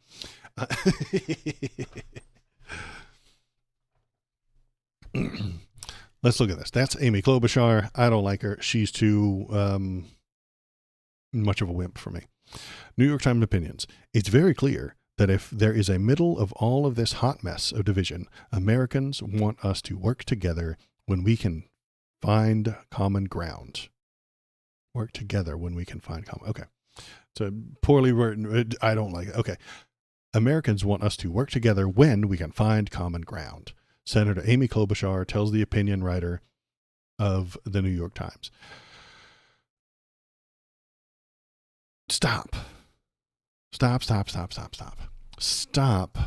Let's look at this. That's Amy Klobuchar. I don't like her. She's too much of a wimp for me. New York Times opinions. It's very clear that if there is a middle of all of this hot mess of division, Americans want us to work together when we can find common ground. Work together when we can find common. Okay. So poorly written. I don't like it. Okay. Americans want us to work together when we can find common ground. Senator Amy Klobuchar tells the opinion writer of the New York Times. Stop. Stop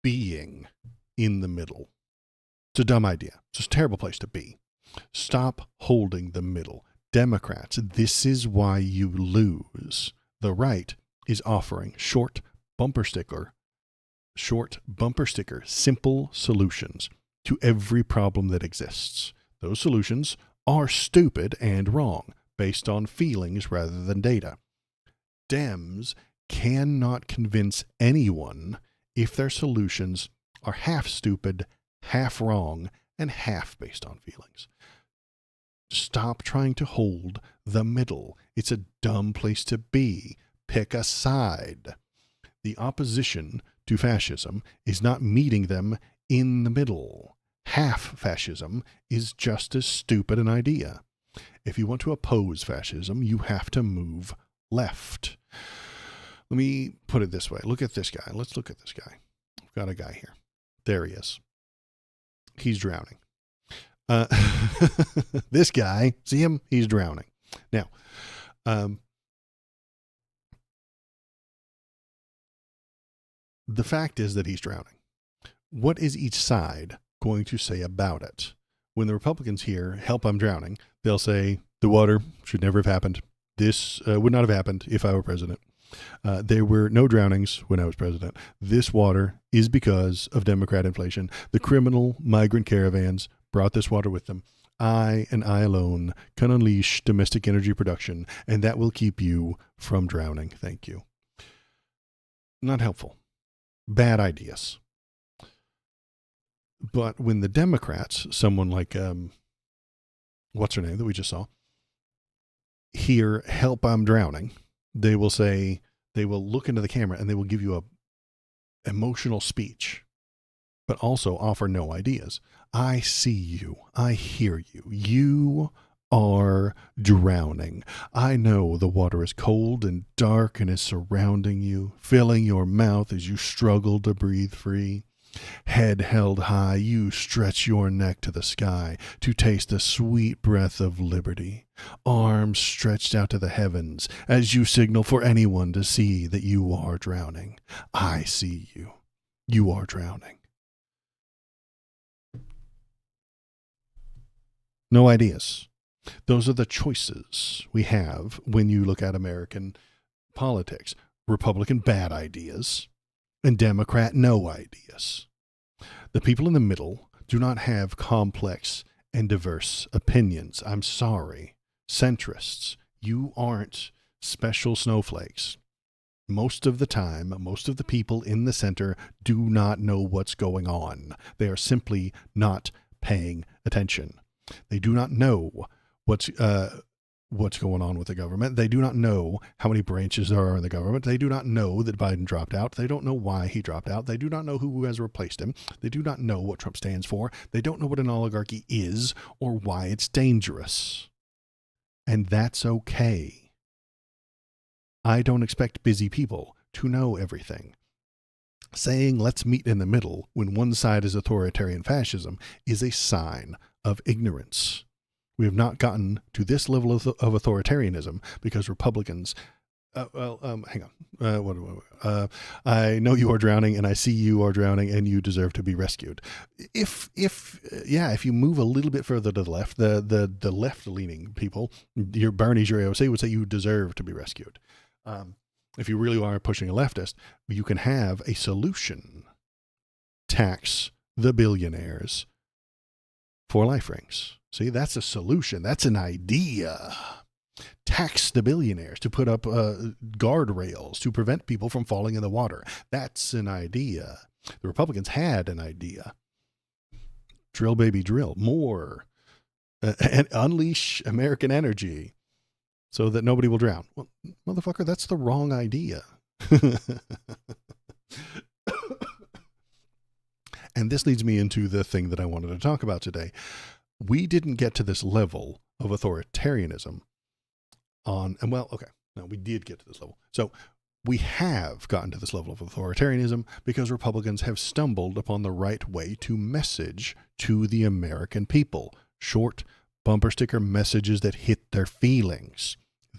being in the middle. It's a dumb idea. It's a terrible place to be. Stop holding the middle. Democrats, this is why you lose. The right is offering short bumper sticker, simple solutions to every problem that exists. Those solutions are stupid and wrong, based on feelings rather than data. Dems cannot convince anyone if their solutions are half stupid, half wrong, and half based on feelings. Stop trying to hold the middle. It's a dumb place to be. Pick a side. The opposition to fascism is not meeting them in the middle. Half fascism is just as stupid an idea. If you want to oppose fascism, you have to move left. Let me put it this way. Look at this guy. Let's look at this guy. I've got a guy here. There he is. He's drowning. This guy, see him? He's drowning. Now, the fact is that he's drowning. What is each side going to say about it? When the Republicans hear, help, I'm drowning, they'll say, the water should never have happened. This would not have happened if I were president. There were no drownings when I was president. This water is because of Democrat inflation. The criminal migrant caravans brought this water with them. I and I alone can unleash domestic energy production, and that will keep you from drowning. Thank you. Not helpful. Bad ideas. But when the Democrats, someone like, what's her name that we just saw, hear, help, I'm drowning, they will say, they will look into the camera and they will give you a emotional speech, but also offer no ideas. I see you. I hear you. You are drowning. I know the water is cold and dark and is surrounding you, filling your mouth as you struggle to breathe free. Head held high, you stretch your neck to the sky to taste the sweet breath of liberty. Arms stretched out to the heavens as you signal for anyone to see that you are drowning. I see you. You are drowning. No ideas. Those are the choices we have when you look at American politics. Republican bad ideas and Democrat no ideas. The people in the middle do not have complex and diverse opinions. I'm sorry. Centrists, you aren't special snowflakes. Most of the time, most of the people in the center do not know what's going on. They are simply not paying attention. They do not know what's going on with the government. They do not know how many branches there are in the government. They do not know that Biden dropped out. They don't know why he dropped out. They do not know who has replaced him. They do not know what Trump stands for. They don't know what an oligarchy is or why it's dangerous. And that's okay. I don't expect busy people to know everything. Saying let's meet in the middle when one side is authoritarian fascism is a sign of ignorance. We have not gotten to this level of authoritarianism because Republicans. Hang on. I know you are drowning, and I see you are drowning, and you deserve to be rescued. If you move a little bit further to the left, the left-leaning people, your Bernie's, your AOC would say you deserve to be rescued. If you really are pushing a leftist, you can have a solution. Tax the billionaires for life rings. See, that's a solution. That's an idea. Tax the billionaires to put up guardrails to prevent people from falling in the water. That's an idea. The Republicans had an idea. Drill, baby, drill. More. And unleash American energy so that nobody will drown. Well, motherfucker, that's the wrong idea. And this leads me into the thing that I wanted to talk about today. We didn't get to this level of authoritarianism we did get to this level. So we have gotten to this level of authoritarianism because Republicans have stumbled upon the right way to message to the American people. Short bumper sticker messages that hit their feelings.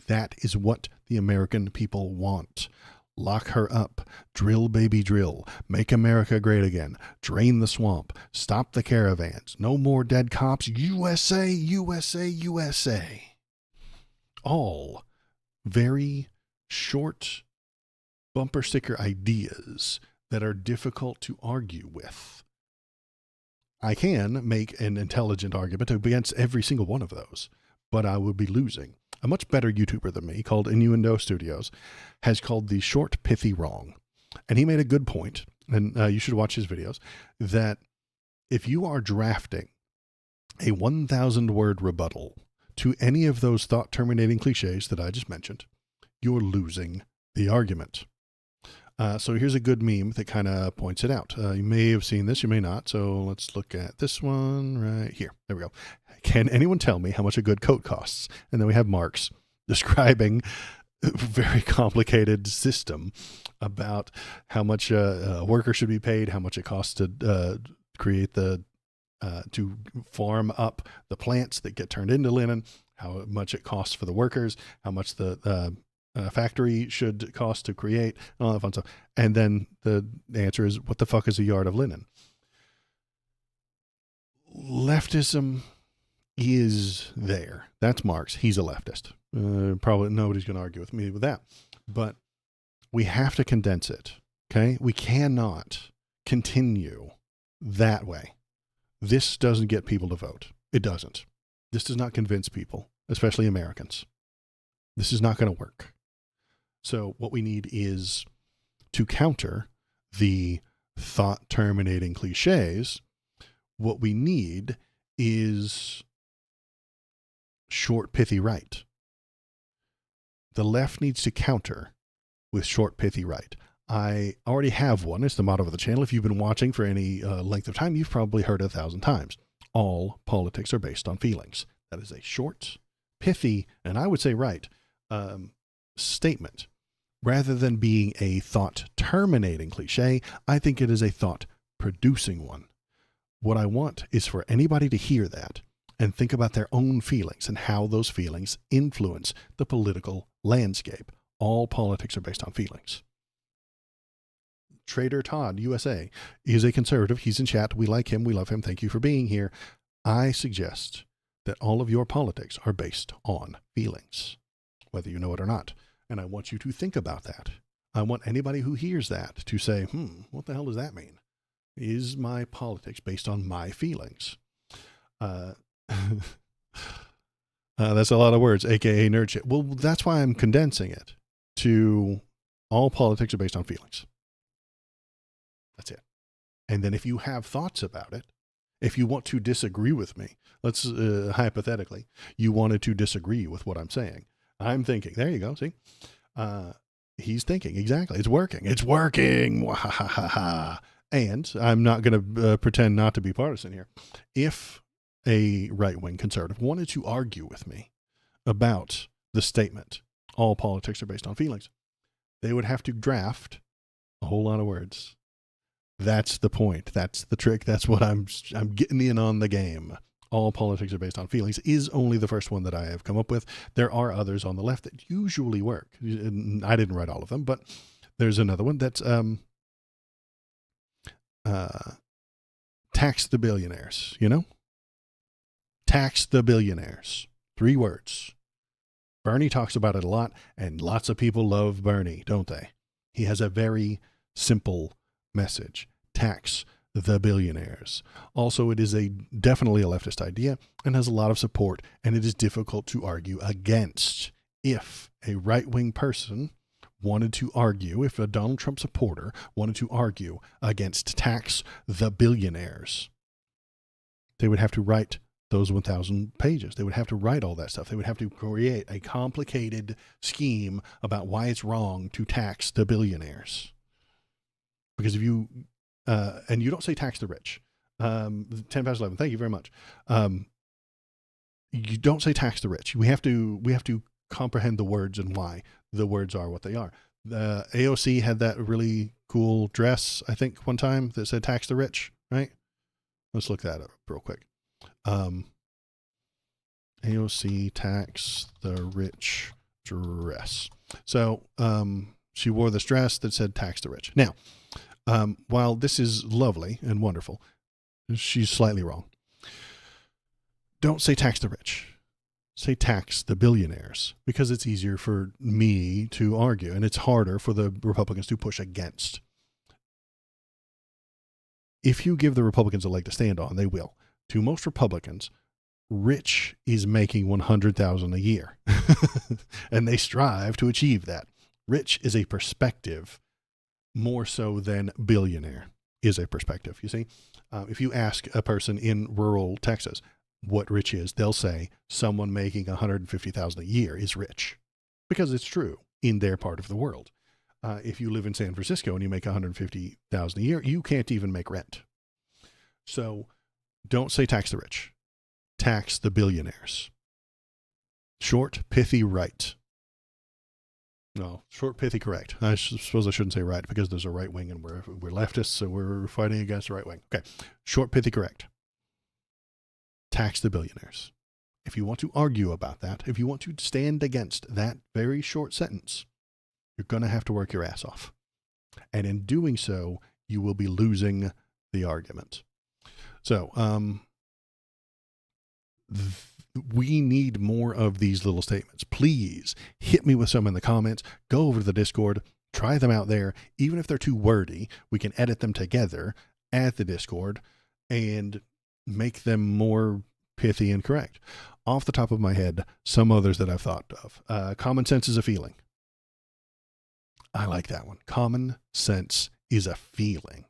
That is what the American people want. Lock her up. Drill, baby, drill. Make America great again. Drain the swamp. Stop the caravans. No more dead cops. USA, USA, USA. All very short bumper sticker ideas that are difficult to argue with. I can make an intelligent argument against every single one of those, but I would be losing. A much better YouTuber than me, called Innuendo Studios, has called the short pithy wrong. And he made a good point, and you should watch his videos, that if you are drafting a 1,000-word rebuttal to any of those thought-terminating cliches that I just mentioned, you're losing the argument. So here's a good meme that kind of points it out. You may have seen this, you may not. So let's look at this one right here. There we go. Can anyone tell me how much a good coat costs? And then we have Marx describing a very complicated system about how much a worker should be paid, how much it costs to create to farm up the plants that get turned into linen, how much it costs for the workers, how much the factory should cost to create, and all that fun stuff. And then the answer is, what the fuck is a yard of linen? Leftism is there. That's Marx. He's a leftist. Probably nobody's going to argue with me with that. But we have to condense it. Okay? We cannot continue that way. This doesn't get people to vote. It doesn't. This does not convince people, especially Americans. This is not going to work. So what we need is to counter the thought-terminating cliches. What we need is short, pithy right. The left needs to counter with short, pithy right. I already have one. It's the motto of the channel. If you've been watching for any length of time, you've probably heard it 1,000 times. All politics are based on feelings. That is a short, pithy, and I would say right, statement. Rather than being a thought-terminating cliche, I think it is a thought-producing one. What I want is for anybody to hear that and think about their own feelings and how those feelings influence the political landscape. All politics are based on feelings. Trader Todd, USA, is a conservative. He's in chat. We like him. We love him. Thank you for being here. I suggest that all of your politics are based on feelings, whether you know it or not. And I want you to think about that. I want anybody who hears that to say, what the hell does that mean? Is my politics based on my feelings? That's a lot of words, aka nerd shit. Well, that's why I'm condensing it to all politics are based on feelings. That's it. And then if you have thoughts about it, if you want to disagree with me, let's hypothetically, you wanted to disagree with what I'm saying. I'm thinking, there you go, see? He's thinking, exactly. It's working. It's working. And I'm not going to pretend not to be partisan here. If a right-wing conservative wanted to argue with me about the statement, all politics are based on feelings, they would have to draft a whole lot of words That's the point. That's the trick. That's what I'm getting in on the game. All politics are based on feelings is only the first one that I have come up with. There are others on the left that usually work. I didn't write all of them, but there's another one that's tax the billionaires, you know? Tax the billionaires. 3 words. Bernie talks about it a lot, and lots of people love Bernie, don't they? He has a very simple message. Tax the billionaires. Also, it is definitely a leftist idea and has a lot of support, and it is difficult to argue against. If a right-wing person wanted to argue, if a Donald Trump supporter wanted to argue against tax the billionaires, they would have to write those 1,000 pages. They would have to write all that stuff. They would have to create a complicated scheme about why it's wrong to tax the billionaires. Because if you, and you don't say tax the rich, 10 past 11, thank you very much. You don't say tax the rich. We have to comprehend the words and why the words are what they are. The AOC had that really cool dress, I think, one time that said tax the rich, right? Let's look that up real quick. AOC tax the rich dress. So she wore this dress that said tax the rich. Now, while this is lovely and wonderful, she's slightly wrong. Don't say tax the rich. Say tax the billionaires, because it's easier for me to argue and it's harder for the Republicans to push against. If you give the Republicans a leg to stand on, they will. To most Republicans, rich is making $100,000 a year, and they strive to achieve that. Rich is a perspective more so than billionaire is a perspective. You see, if you ask a person in rural Texas what rich is, they'll say someone making $150,000 a year is rich, because it's true in their part of the world. If you live in San Francisco and you make $150,000 a year, you can't even make rent. So don't say tax the rich. Tax the billionaires. Short, pithy, right. No, short, pithy, correct. I suppose I shouldn't say right, because there's a right wing and we're leftists, so we're fighting against the right wing. Okay, short, pithy, correct. Tax the billionaires. If you want to argue about that, if you want to stand against that very short sentence, you're going to have to work your ass off. And in doing so, you will be losing the argument. So, we need more of these little statements. Please hit me with some in the comments. Go over to the Discord. Try them out there. Even if they're too wordy, we can edit them together at the Discord and make them more pithy and correct. Off the top of my head, some others that I've thought of. Common sense is a feeling. I like that one. Common sense is a feeling.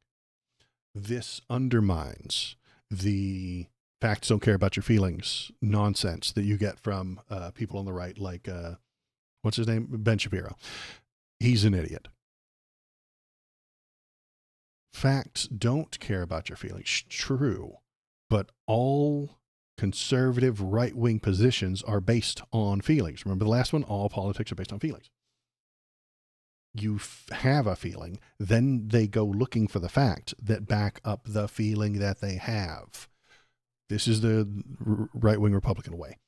This undermines the facts don't care about your feelings nonsense that you get from people on the right, like, what's his name? Ben Shapiro. He's an idiot. Facts don't care about your feelings. True. But all conservative right-wing positions are based on feelings. Remember the last one? All politics are based on feelings. You have a feeling, then they go looking for the facts that back up the feeling that they have. This is the right-wing Republican way.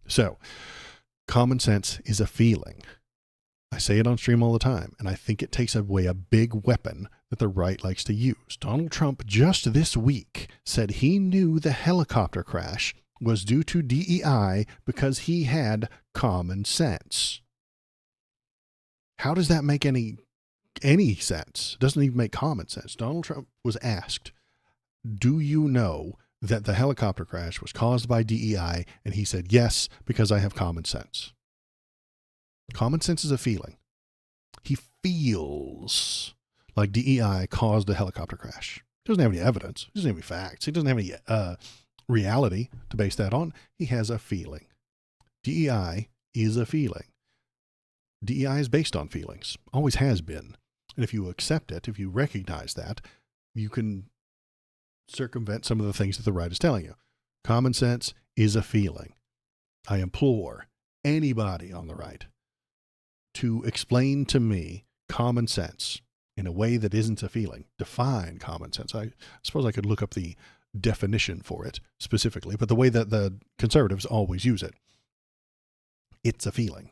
So, common sense is a feeling. I say it on stream all the time, and I think it takes away a big weapon that the right likes to use. Donald Trump just this week said he knew the helicopter crash was due to DEI because he had common sense. How does that make any sense? It doesn't even make common sense. Donald Trump was asked, do you know that the helicopter crash was caused by DEI? And he said, yes, because I have common sense. Common sense is a feeling. He feels like DEI caused a helicopter crash. He doesn't have any evidence. He doesn't have any facts. He doesn't have any reality to base that on. He has a feeling. DEI is a feeling. DEI is based on feelings, always has been. And if you accept it, if you recognize that, you can circumvent some of the things that the right is telling you. Common sense is a feeling. I implore anybody on the right to explain to me common sense in a way that isn't a feeling. Define common sense. I suppose I could look up the definition for it specifically, but the way that the conservatives always use it, it's a feeling.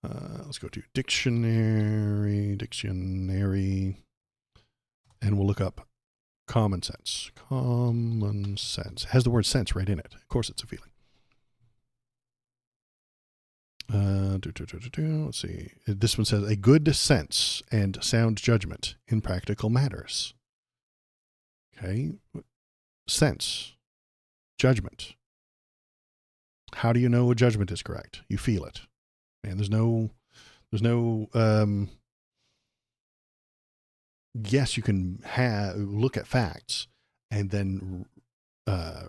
Let's go to dictionary, and we'll look up common sense. Common sense. It has the word sense right in it. Of course it's a feeling. Let's see. This one says a good sense and sound judgment in practical matters. Okay. Sense. Judgment. How do you know a judgment is correct? You feel it. And there's no yes, you can look at facts and then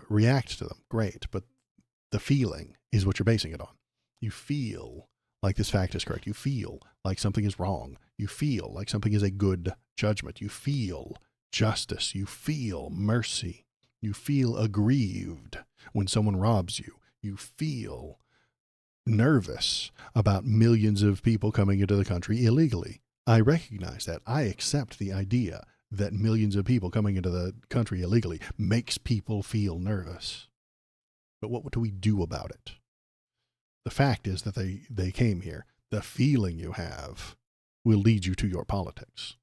react to them. Great. But the feeling is what you're basing it on. You feel like this fact is correct. You feel like something is wrong. You feel like something is a good judgment. You feel justice. You feel mercy. You feel aggrieved when someone robs you. You feel nervous about millions of people coming into the country illegally. I recognize that. I accept the idea that millions of people coming into the country illegally makes people feel nervous. But what do we do about it? The fact is that they came here. The feeling you have will lead you to your politics.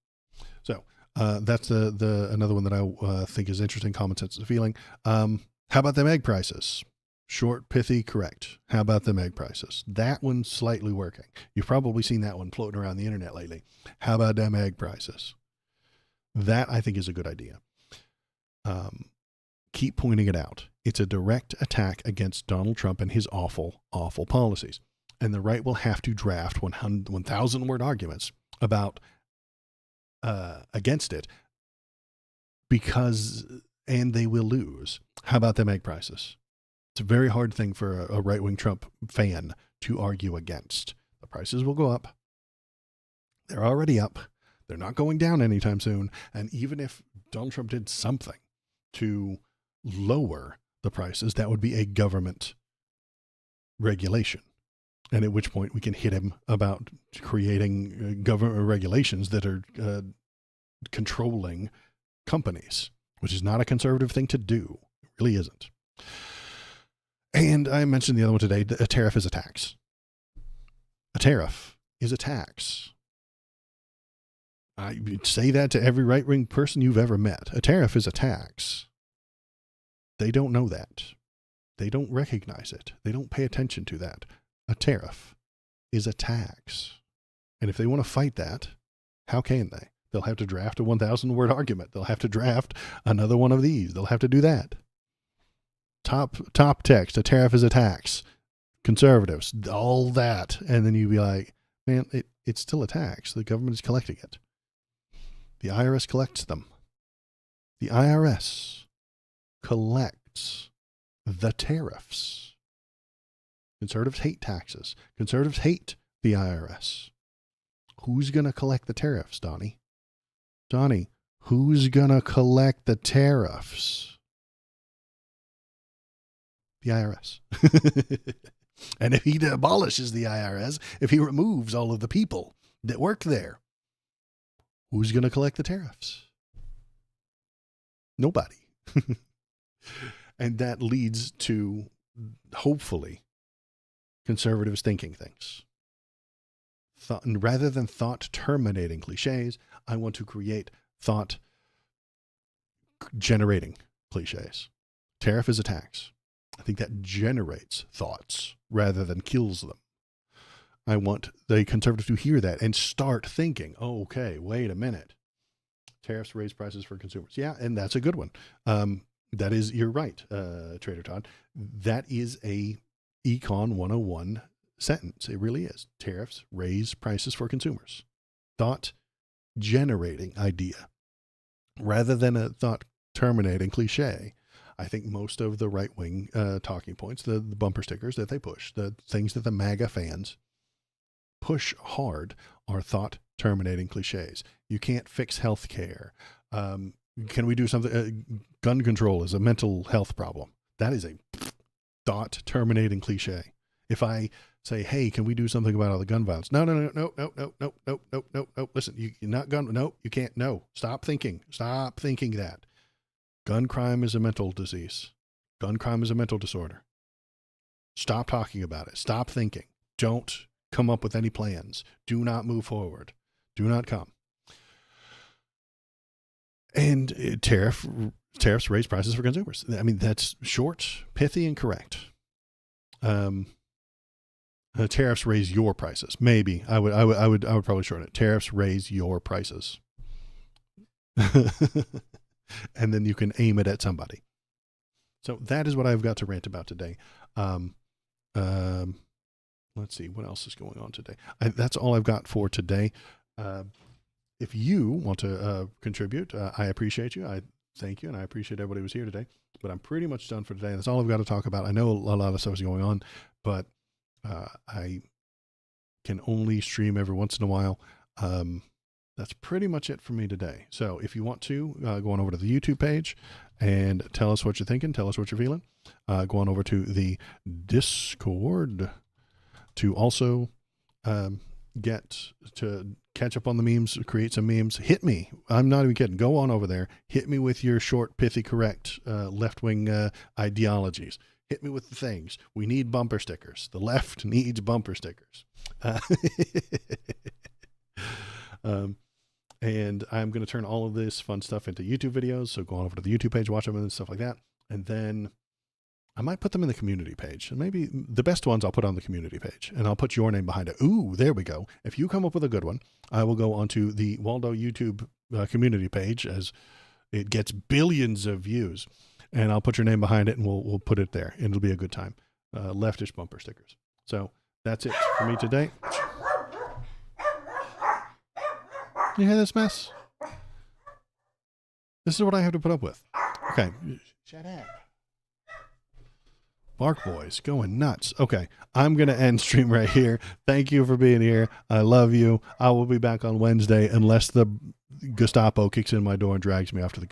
So that's another one that I think is interesting. Common sense is a feeling. How about them egg prices? Short, pithy, correct. How about them egg prices? That one's slightly working. You've probably seen that one floating around the internet lately. How about them egg prices? That, I think, is a good idea. Keep pointing it out. It's a direct attack against Donald Trump and his awful, awful policies. And the right will have to draft 1,000-word arguments about against it and they will lose. How about them egg prices? It's a very hard thing for a right-wing Trump fan to argue against. The prices will go up. They're already up. They're not going down anytime soon. And even if Donald Trump did something to lower the prices, that would be a government regulation. And at which point we can hit him about creating government regulations that are controlling companies, which is not a conservative thing to do. It really isn't. And I mentioned the other one today, a tariff is a tax. A tariff is a tax. I say that to every right-wing person you've ever met. A tariff is a tax. They don't know that. They don't recognize it. They don't pay attention to that. A tariff is a tax. And if they want to fight that, how can they? They'll have to draft a 1,000-word argument. They'll have to draft another one of these. They'll have to do that. Top text, a tariff is a tax. Conservatives, all that. And then you'd be like, man, it's still a tax. The government is collecting it. The IRS collects them. The IRS collects the tariffs. Conservatives hate taxes. Conservatives hate the IRS. Who's going to collect the tariffs, Donnie? Donnie, who's going to collect the tariffs? The IRS. And if he abolishes the IRS, if he removes all of the people that work there, who's going to collect the tariffs? Nobody. And that leads to, hopefully, conservatives thinking things. Rather than thought-terminating cliches, I want to create thought-generating cliches. Tariff is a tax. I think that generates thoughts rather than kills them. I want the conservatives to hear that and start thinking, oh, okay, wait a minute. Tariffs raise prices for consumers. Yeah, and that's a good one. That is, you're right, Trader Todd. That is a Econ 101 sentence. It really is. Tariffs raise prices for consumers. Thought-generating idea. Rather than a thought-terminating cliche, I think most of the right-wing talking points, the bumper stickers that they push, the things that the MAGA fans push hard are thought-terminating cliches. You can't fix health care. Can we do something? Gun control is a mental health problem. That is a thought-terminating cliche. If I say, hey, can we do something about all the gun violence? No. Listen, you're not gun. No, you can't. No, stop thinking that. Gun crime is a mental disease. Gun crime is a mental disorder. Stop talking about it. Stop thinking. Don't come up with any plans. Do not move forward. Do not come. And tariffs raise prices for consumers. I mean, that's short, pithy, and correct. Tariffs raise your prices. Maybe I would probably shorten it. Tariffs raise your prices, and then you can aim it at somebody. So that is what I've got to rant about today. Let's see what else is going on today. That's all I've got for today. If you want to contribute, I appreciate you. I thank you, and I appreciate everybody who was here today. But I'm pretty much done for today. That's all I've got to talk about. I know a lot of stuff is going on, but I can only stream every once in a while. That's pretty much it for me today. So if you want to, go on over to the YouTube page and tell us what you're thinking. Tell us what you're feeling. Go on over to the Discord to also get to catch up on the memes, create some memes. Hit me. I'm not even kidding. Go on over there. Hit me with your short, pithy, correct left-wing ideologies. Hit me with the things. We need bumper stickers. The left needs bumper stickers. And I'm going to turn all of this fun stuff into YouTube videos. So go on over to the YouTube page, watch them and stuff like that. And then I might put them in the community page. And maybe the best ones I'll put on the community page. And I'll put your name behind it. Ooh, there we go. If you come up with a good one, I will go onto the Waldo YouTube community page as it gets billions of views. And I'll put your name behind it and we'll put it there. And it'll be a good time. Leftish bumper stickers. So that's it for me today. You hear this mess? This is what I have to put up with. Okay. Shut up. Bark boys going nuts. Okay. I'm going to end stream right here. Thank you for being here. I love you. I will be back on Wednesday unless the Gestapo kicks in my door and drags me off to the